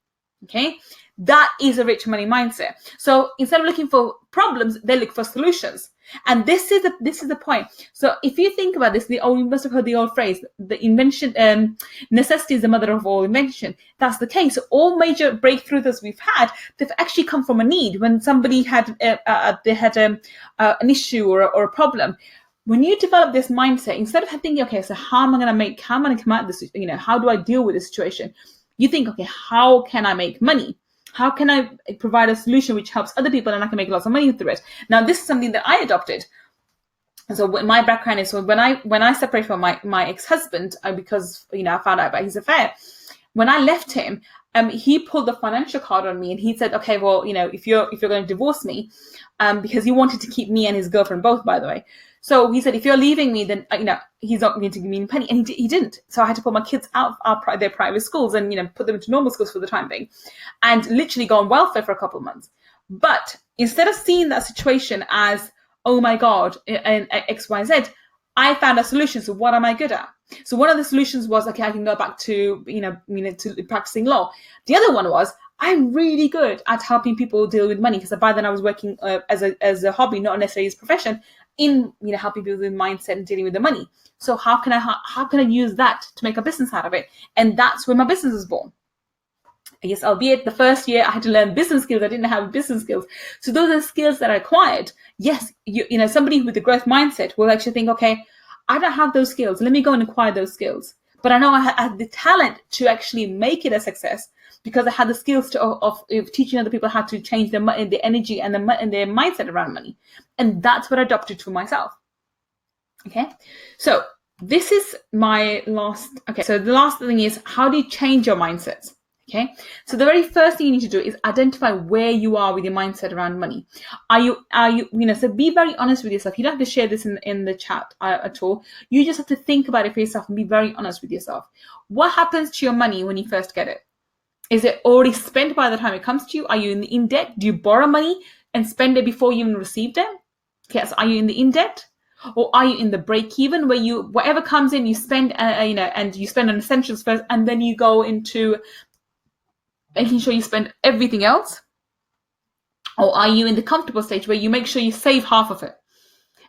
Okay, that is a rich money mindset. So instead of looking for problems, they look for solutions. And this is the point. So if you think about this, you must have heard the old phrase, the invention, necessity is the mother of all invention. That's the case. So all major breakthroughs we've had, they've actually come from a need. When somebody had an issue or a problem, when you develop this mindset, instead of thinking, okay, so how am I going to come out of this? How do I deal with this situation? You think, okay, how can I make money? How can I provide a solution which helps other people and I can make lots of money through it? Now, this is something that I adopted. And so my background is, when I separated from my ex-husband, because I found out about his affair, when I left him, he pulled the financial card on me and he said, okay, well, if you're going to divorce me, because he wanted to keep me and his girlfriend both, by the way. So he said, if you're leaving me, then, he's not going to give me a penny. And he didn't. So I had to pull my kids out of their private schools and, put them into normal schools for the time being, and literally go on welfare for a couple of months. But instead of seeing that situation as, oh my God, and X, Y, Z, I found a solution. So what am I good at? So one of the solutions was, okay, I can go back to, to practicing law. The other one was, I'm really good at helping people deal with money, because by then I was working as a hobby, not necessarily as a profession, in helping people with mindset and dealing with the money. So how can I use that to make a business out of it? And that's where my business was born. Yes, albeit the first year I had to learn business skills. I didn't have business skills. So those are skills that I acquired. Yes, somebody with a growth mindset will actually think, okay, I don't have those skills. Let me go and acquire those skills. But I know I had the talent to actually make it a success, because I had the skills of teaching other people how to change the energy and their mindset around money. And that's what I adopted for myself. Okay, so this is my last. Okay, so the last thing is, how do you change your mindsets? Okay, so the very first thing you need to do is identify where you are with your mindset around money. Are you, so be very honest with yourself. You don't have to share this in the chat at all. You just have to think about it for yourself and be very honest with yourself. What happens to your money when you first get it? Is it already spent by the time it comes to you? Are you in debt? Do you borrow money and spend it before you even received it? Okay, so are you in debt? Or are you in the break even, where whatever comes in, you spend, and you spend on essentials first, and then you go into making sure you spend everything else? Or are you in the comfortable stage where you make sure you save half of it,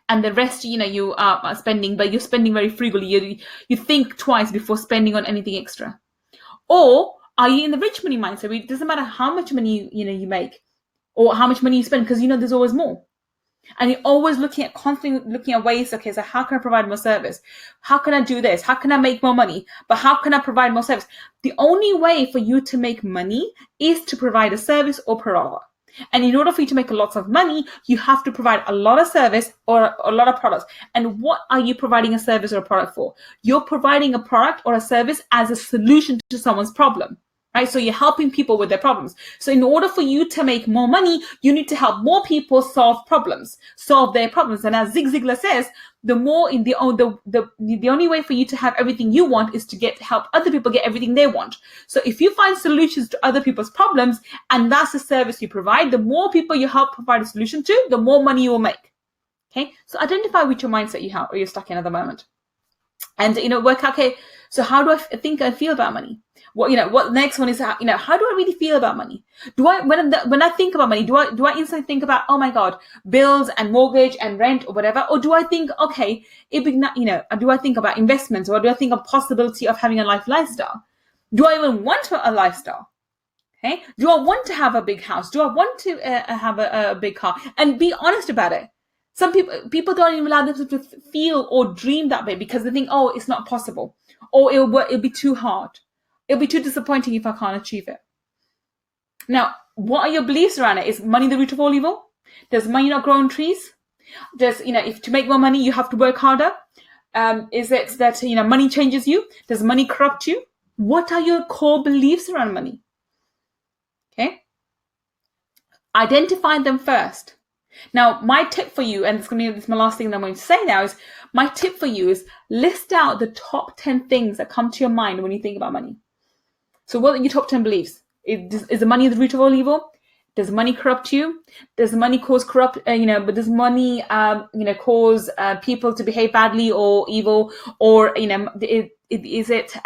and the rest, you are spending, but you're spending very frugally. You think twice before spending on anything extra? Or are you in the rich money mindset, where it doesn't matter how much money you make or how much money you spend, because there's always more, and you're always constantly looking at ways. Okay, so how can I provide more service? How can I do this? How can I make more money? But how can I provide more service? The only way for you to make money is to provide a service or product. And in order for you to make lots of money, you have to provide a lot of service or a lot of products. And what are you providing a service or a product for? You're providing a product or a service as a solution to someone's problem, right? So you're helping people with their problems. So in order for you to make more money, you need to help more people solve their problems. And as Zig Ziglar says, the only way for you to have everything you want is to help other people get everything they want. So if you find solutions to other people's problems, and that's the service you provide, the more people you help provide a solution to, the more money you will make. Okay, so identify which your mindset you're stuck in at the moment, and work out, okay, so how do I think I feel about money? What next one is, how do I really feel about money? When I think about money, do I instantly think about, oh my God, bills and mortgage and rent or whatever? Or do I think, okay, do I think about investments, or do I think of possibility of having a lifestyle? Do I even want a lifestyle? Okay, do I want to have a big house? Do I want to have a big car? And be honest about it. Some people don't even allow themselves to feel or dream that way, because they think, oh, it's not possible, or it'll be too hard. It'll be too disappointing if I can't achieve it. Now, what are your beliefs around it? Is money the root of all evil? Does money not grow on trees? Does, if to make more money, you have to work harder? Is it that, money changes you? Does money corrupt you? What are your core beliefs around money? Okay. Identify them first. Now, my tip for you, and this is my last thing that I'm going to say now, is my tip for you is list out the top 10 things that come to your mind when you think about money. So what are your top 10 beliefs? Is the money the root of all evil? Does money corrupt you? Does money cause but does money, cause people to behave badly or evil? Or, is it,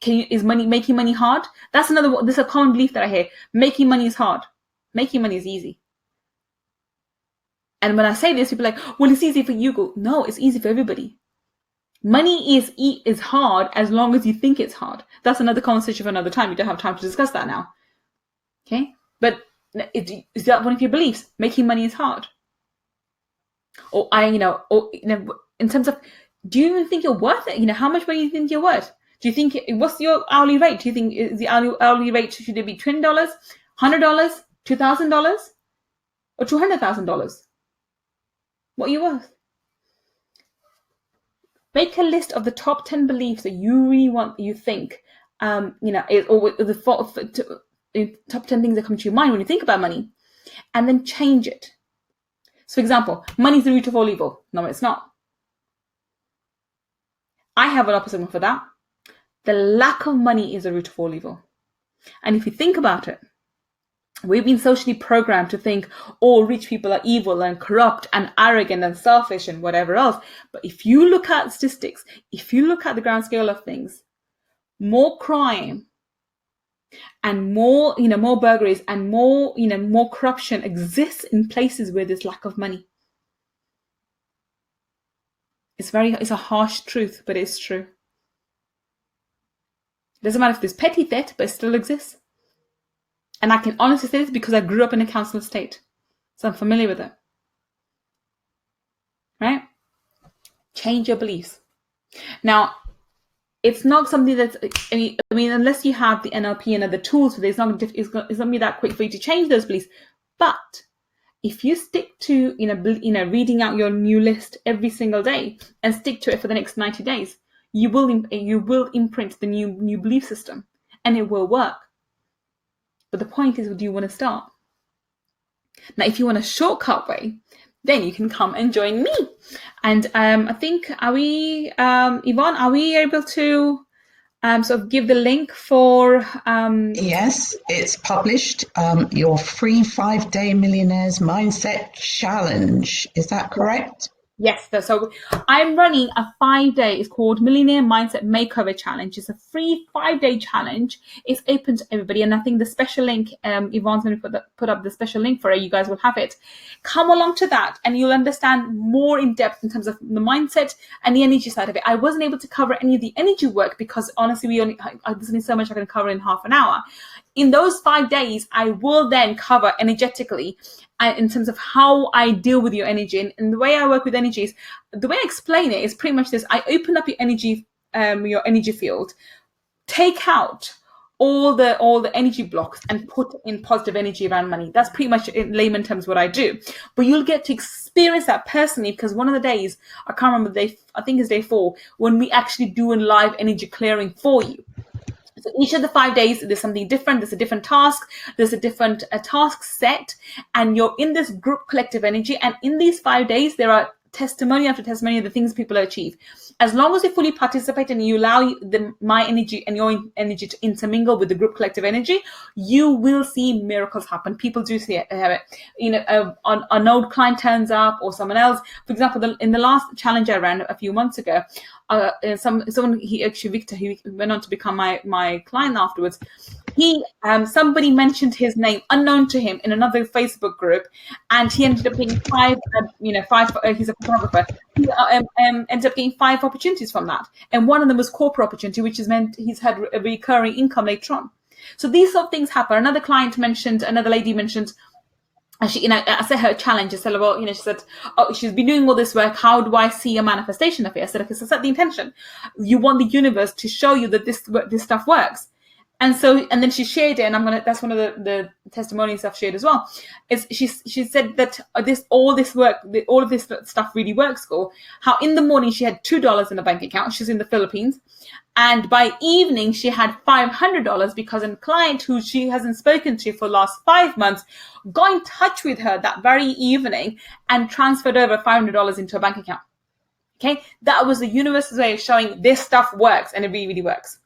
is money making money hard? That's another one. This is a common belief that I hear. Making money is hard. Making money is easy. And when I say this, people are like, well, it's easy for you. No, it's easy for everybody. Money is hard as long as you think it's hard. That's another conversation for another time. We don't have time to discuss that now. Okay? But is that one of your beliefs? Making money is hard. Or in terms of, do you even think you're worth it? How much money do you think you're worth? Do you think, what's your hourly rate? Do you think is the hourly rate, should it be $20, $100, $2,000, or $200,000? What are you worth? Make a list of the top 10 beliefs that you really want, you think, or the top 10 things that come to your mind when you think about money, and then change it. So, for example, money is the root of all evil. No, it's not. I have an opposite one for that. The lack of money is the root of all evil. And if you think about it, we've been socially programmed to think all rich people are evil and corrupt and arrogant and selfish and whatever else. But if you look at statistics, if you look at the grand scale of things, more crime and more, more burglaries and more, more corruption exists in places where there's lack of money. It's a harsh truth, but it's true. It doesn't matter if there's petty theft, but it still exists. And I can honestly say this because I grew up in a council estate. So I'm familiar with it. Right? Change your beliefs. Now, it's not something that's, I mean, unless you have the NLP and other tools for this, it's not going to be that quick for you to change those beliefs. But if you stick to, reading out your new list every single day and stick to it for the next 90 days, you will imprint the new belief system, and it will work. But the point is, do you want to start? Now, if you want a shortcut way, then you can come and join me. And I think, Yvonne, are we able to sort of give the link for... Yes, it's published. Your free 5-day Millionaires Mindset Challenge. Is that correct? Yes, so I'm running a 5-day, it's called Millionaire Mindset Makeover Challenge. It's a free 5-day challenge. It's open to everybody. And I think the special link, Yvonne's going to put up the special link for it. You guys will have it. Come along to that and you'll understand more in depth in terms of the mindset and the energy side of it. I wasn't able to cover any of the energy work because honestly, there's only so much I can cover in half an hour. In those 5 days, I will then cover energetically in terms of how I deal with your energy. And the way I work with energy is, the way I explain it is pretty much this. I open up your energy field, take out all the energy blocks and put in positive energy around money. That's pretty much in layman terms what I do. But you'll get to experience that personally because one of the days, I can't remember the day, I think it's day 4, when we actually do a live energy clearing for you. So each of the 5 days, there's something different. There's a different task. There's a different task set. And you're in this group collective energy. And in these 5 days, there are testimony after testimony of the things people achieve. As long as you fully participate and you allow my energy and your energy to intermingle with the group collective energy, you will see miracles happen. People do see it. An old client turns up or someone else. For example, in the last challenge I ran a few months ago, Victor, he went on to become my client afterwards. Somebody mentioned his name unknown to him in another Facebook group, and he ended up getting five. He's a photographer. He ended up getting 5 opportunities from that, and one of them was corporate opportunity, which has meant he's had a recurring income later on. So these sort of things happen. Another lady mentioned. I said her challenge. I said, well, she said, oh, she's been doing all this work. How do I see a manifestation of it? I said, okay, so set the intention. You want the universe to show you that this stuff works. And then she shared it, and that's one of the testimonies I've shared as well. She said that all of this stuff really works for how in the morning she had $2 in the bank account. She's in the Philippines. And by evening, she had $500 because a client who she hasn't spoken to for the last 5 months got in touch with her that very evening and transferred over $500 into a bank account. Okay. That was the universe's way of showing this stuff works, and it really, really works.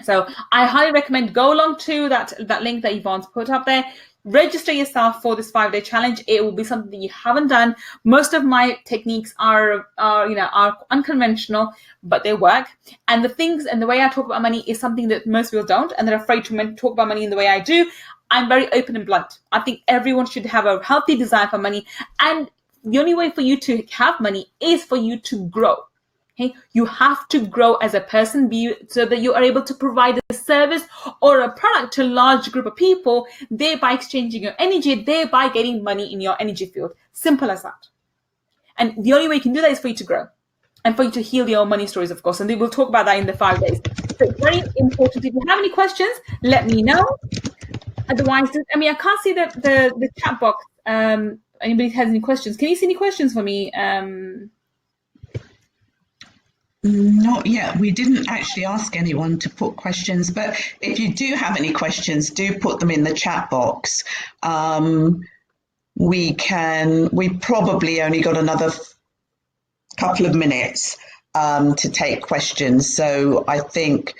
So I highly recommend go along to that link that Yvonne's put up there. Register yourself for this 5-day challenge. It will be something that you haven't done. Most of my techniques are unconventional, but they work. And the way I talk about money is something that most people don't, and they're afraid to talk about money in the way I do. I'm very open and blunt. I think everyone should have a healthy desire for money, and the only way for you to have money is for you to grow. Okay, you have to grow as a person, so that you are able to provide a service or a product to a large group of people, thereby exchanging your energy, thereby getting money in your energy field. Simple as that. And the only way you can do that is for you to grow and for you to heal your money stories, of course. And we'll talk about that in the 5 days. So it's very important. If you have any questions, let me know. Otherwise, I can't see the chat box. Anybody has any questions? Can you see any questions for me? Not yet. We didn't actually ask anyone to put questions, but if you do have any questions, do put them in the chat box. we probably only got another couple of minutes to take questions. So I think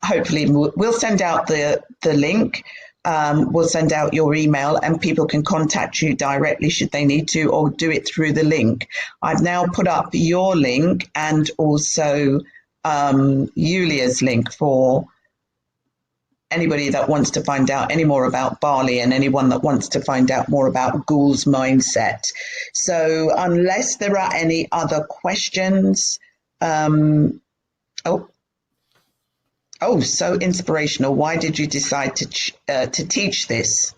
hopefully we'll send out the link. We'll send out your email and people can contact you directly should they need to, or do it through the link. I've now put up your link and also Yulia's link for anybody that wants to find out any more about Bali and anyone that wants to find out more about Ghoul's mindset. So unless there are any other questions, so inspirational. Why did you decide to teach this?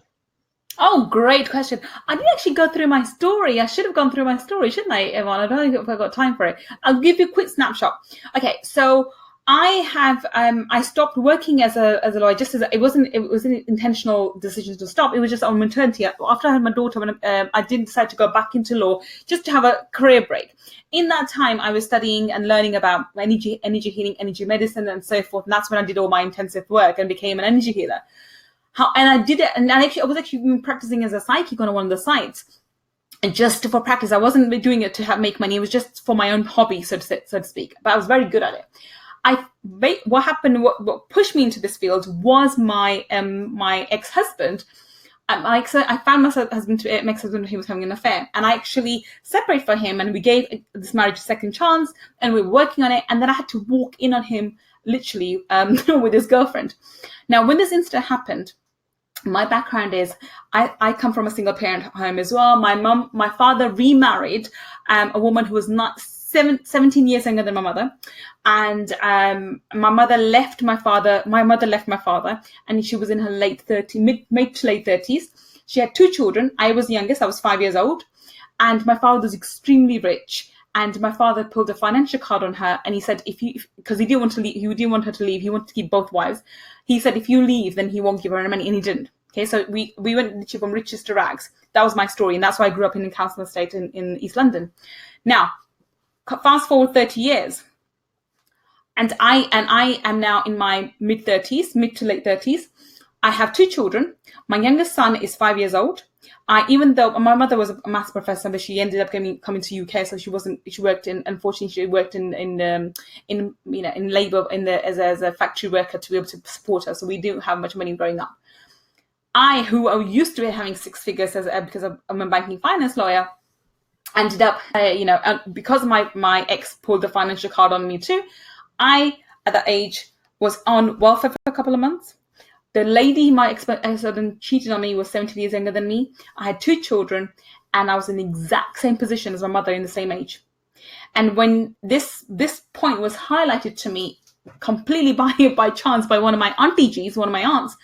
Oh, great question. I didn't actually go through my story. I should have gone through my story, shouldn't I, Yvonne? I don't know if I've got time for it. I'll give you a quick snapshot. Okay, so I stopped working as a lawyer just as it was an intentional decision to stop. It was just on maternity. After I had my daughter, I did decide to go back into law just to have a career break. In that time, I was studying and learning about energy healing, energy medicine, and so forth. And that's when I did all my intensive work and became an energy healer. I did it, and I was actually practicing as a psychic on one of the sites. And just for practice, I wasn't doing it to make money. It was just for my own hobby, so to speak. But I was very good at it. What happened? What pushed me into this field was my ex-husband. I found my ex-husband, he was having an affair, and I actually separated from him, and we gave this marriage a second chance, and we were working on it, and then I had to walk in on him literally with his girlfriend. Now, when this incident happened, my background is I come from a single parent home as well. My father remarried a woman who was not 17 years younger than my mother, and my mother left my father. My mother left my father, and she was in her mid to late 30s. She had 2 children. I was the youngest. I was 5 years old, and my father was extremely rich. And my father pulled a financial card on her, and he said, because he didn't want to leave, he didn't want her to leave. He wanted to keep both wives. He said, if you leave, then he won't give her any money, and he didn't. Okay, so we went literally from riches to rags. That was my story, and that's why I grew up in the council estate in East London. Now, fast forward 30 years, and I am now in my mid to late 30s. I have 2 children. My youngest son is 5 years old. Even though my mother was a maths professor, but she ended up coming to UK, so she worked in labour as a factory worker to be able to support her. So we didn't have much money growing up. Who I used to be having 6 figures because I'm a banking finance lawyer, ended up, because my ex pulled the financial card on me too. I, at that age, was on welfare for a couple of months. The lady, my ex-husband, cheated on me, was 17 years younger than me. I had 2 children, and I was in the exact same position as my mother in the same age. And when this point was highlighted to me completely by chance by one of my aunts,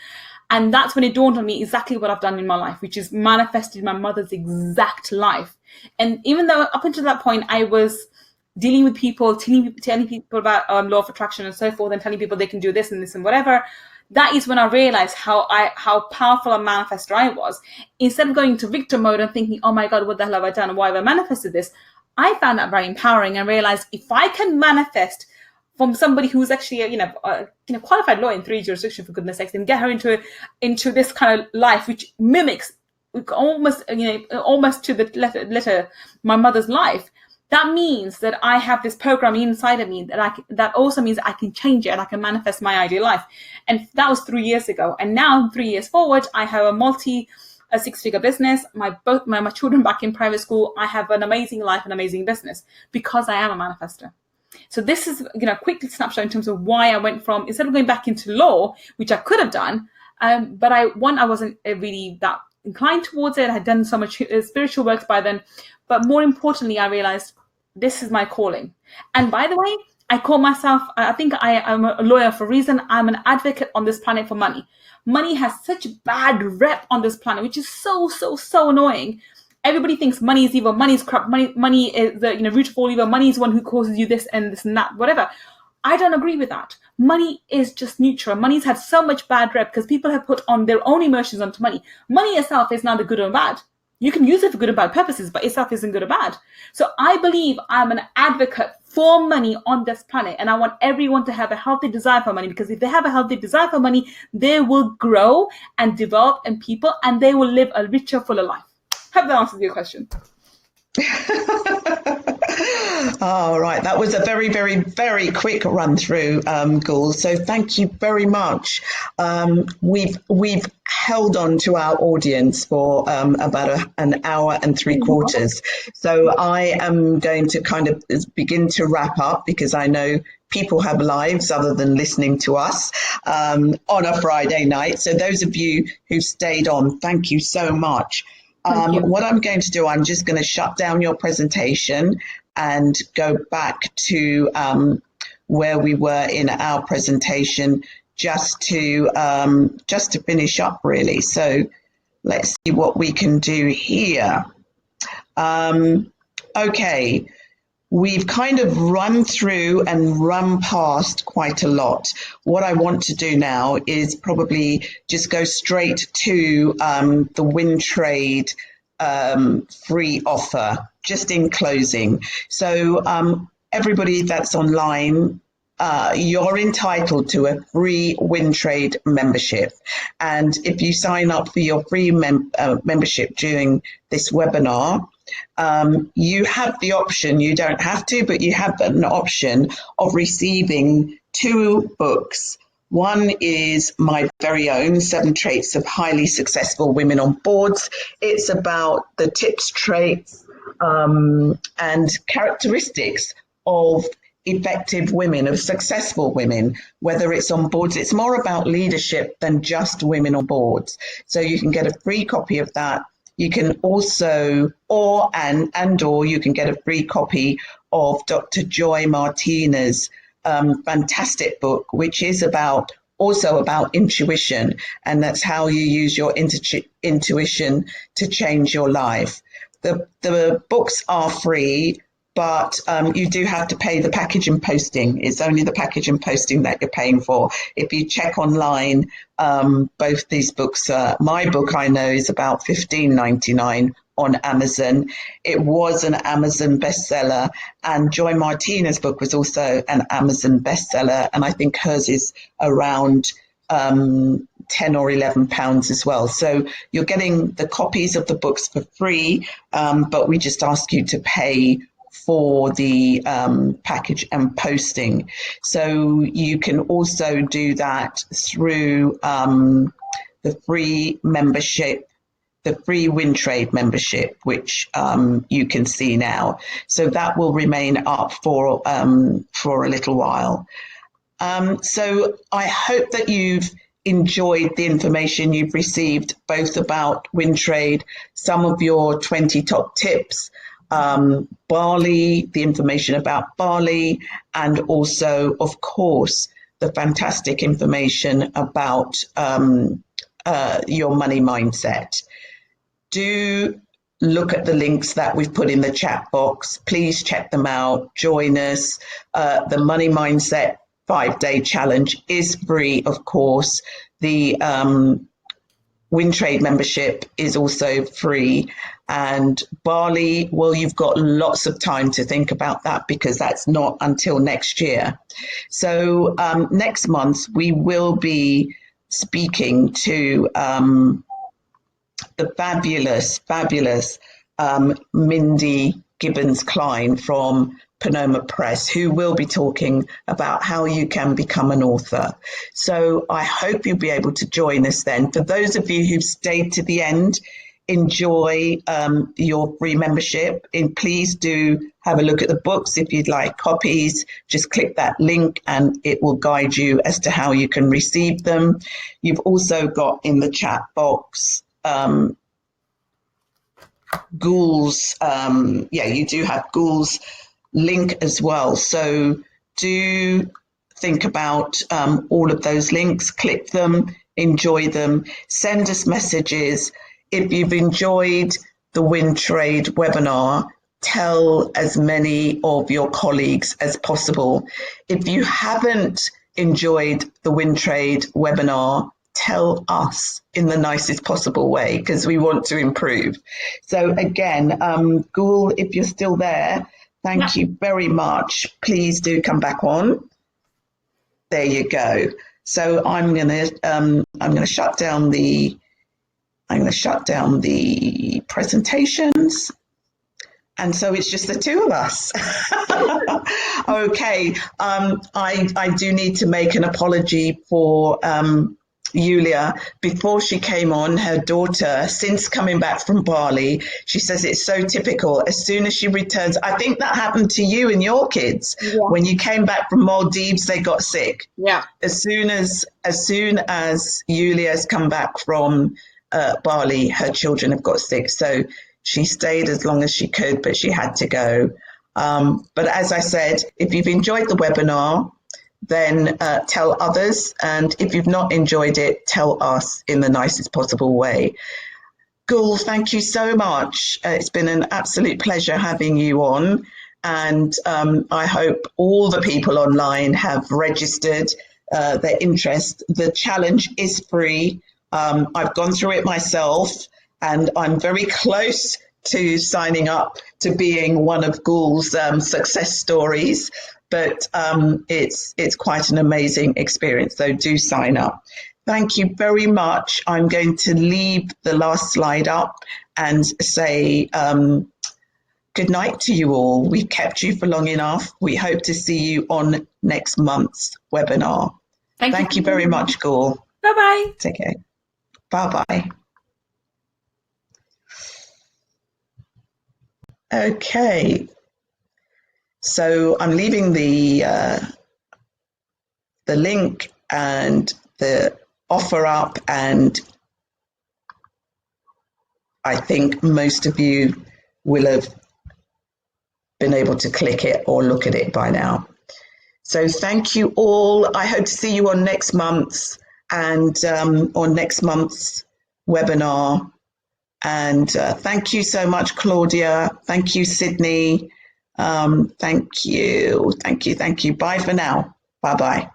and that's when it dawned on me exactly what I've done in my life, which is manifested my mother's exact life. And even though up until that point I was dealing with people, telling people about law of attraction and so forth, and telling people they can do this and this and whatever, that is when I realized how powerful a manifestor I was. Instead of going into victim mode and thinking, oh my God, what the hell have I done? Why have I manifested this? I found that very empowering and realized if I can manifest from somebody who's actually a qualified lawyer in 3 jurisdictions, for goodness sakes, and get her into this kind of life which mimics almost to the letter my mother's life, that means that I have this program inside of me that also means I can change it and I can manifest my ideal life. And that was 3 years ago. And now 3 years forward, I have a 6-figure business, my children back in private school. I have an amazing life, an amazing business, because I am a manifestor. So this is, a quick snapshot in terms of why I went from, instead of going back into law, which I could have done, but I wasn't really that inclined towards it. I had done so much spiritual work by then. But more importantly, I realized this is my calling. And by the way, I call myself, I think I am a lawyer for a reason. I'm an advocate on this planet for money. Money has such a bad rep on this planet, which is so, so, so annoying. Everybody thinks money is evil, money is crap, money is the root of all evil, money is one who causes you this and that, whatever. I don't agree with that. Money is just neutral. Money's had so much bad rep because people have put on their own emotions onto money. Money itself is neither good or bad. You can use it for good and bad purposes, but itself isn't good or bad. So I believe I'm an advocate for money on this planet, and I want everyone to have a healthy desire for money, because if they have a healthy desire for money, they will grow and develop in people, and they will live a richer, fuller life. Hope that answers your question. All right, that was a very, very, very quick run through, Gul. So thank you very much. We've held on to our audience for about an hour and 3/4. So I am going to kind of begin to wrap up because I know people have lives other than listening to us on a Friday night. So those of you who stayed on, thank you so much. What I'm going to do, I'm just going to shut down your presentation and go back to where we were in our presentation just to finish up really. So let's see what we can do here. Okay. We've kind of run through and run past quite a lot. What I want to do now is probably just go straight to the WinTrade free offer, just in closing. So everybody that's online, you're entitled to a free WinTrade membership. And if you sign up for your free membership during this webinar, you have the option, you don't have to, but you have an option of receiving 2 books. One is my very own 7 Traits of Highly Successful Women on Boards. It's about the tips, traits, and characteristics of effective women, of successful women, whether it's on boards. It's more about leadership than just women on boards. So you can get a free copy of that. You can also, or you can get a free copy of Dr. Joy Martina's fantastic book, which is also about intuition, and that's how you use your intuition to change your life. The books are free, but you do have to pay the package and posting. It's only the package and posting that you're paying for. If you check online, both these books, my book I know is about $15.99 on Amazon. It was an Amazon bestseller, and Joy Martina's book was also an Amazon bestseller, and I think hers is around 10 or 11 pounds as well. So you're getting the copies of the books for free, but we just ask you to pay for the package and posting. So you can also do that through the free membership, the free WinTrade membership, which you can see now. So that will remain up for a little while. So I hope that you've enjoyed the information you've received, both about WinTrade, some of your 20 top tips, Bali, the information about Bali, and also, of course, the fantastic information about your money mindset. Do look at the links that we've put in the chat box. Please check them out. Join us. The Money Mindset 5-day challenge is free, of course. The WinTrade membership is also free. And Bali, well, you've got lots of time to think about that because that's not until next year. So next month, we will be speaking to the fabulous Mindy Gibbons-Klein from Panoma Press, who will be talking about how you can become an author. So I hope you'll be able to join us then. For those of you who've stayed to the end, enjoy your free membership, and please do have a look at the books. If you'd like copies, just click that link and it will guide you as to how you can receive them. You've also got in the chat box Gul's, you do have Gul's link as well. So do think about all of those links, click them, enjoy them, send us messages. If you've enjoyed the WinTrade webinar, tell as many of your colleagues as possible. If you haven't enjoyed the WinTrade webinar, tell us in the nicest possible way because we want to improve. So again, Gul, if you're still there, thank you very much. Please do come back on. There you go. So I'm gonna shut down the I'm going to shut down the presentations. And so it's just the two of us. Okay. I do need to make an apology for Julia. Before she came on, her daughter, since coming back from Bali, she says it's so typical. As soon as she returns, I think that happened to you and your kids. Yeah. When you came back from Maldives, they got sick. Yeah. As soon as Julia's come back from Bali, her children have got sick. So she stayed as long as she could, but she had to go. But as I said, if you've enjoyed the webinar, then tell others. And if you've not enjoyed it, tell us in the nicest possible way. Gul, thank you so much. It's been an absolute pleasure having you on. And I hope all the people online have registered their interest. The challenge is free. I've gone through it myself, and I'm very close to signing up to being one of Gul's success stories. But it's quite an amazing experience, so do sign up. Thank you very much. I'm going to leave the last slide up and say good night to you all. We've kept you for long enough. We hope to see you on next month's webinar. Thank you very much, Gul. Bye-bye. Take care. Bye-bye. Okay. So I'm leaving the link and the offer up, and I think most of you will have been able to click it or look at it by now. So thank you all. I hope to see you on next month's webinar. And thank you so much, Claudia. Thank you, Sydney. Thank you. Bye for now. Bye-bye.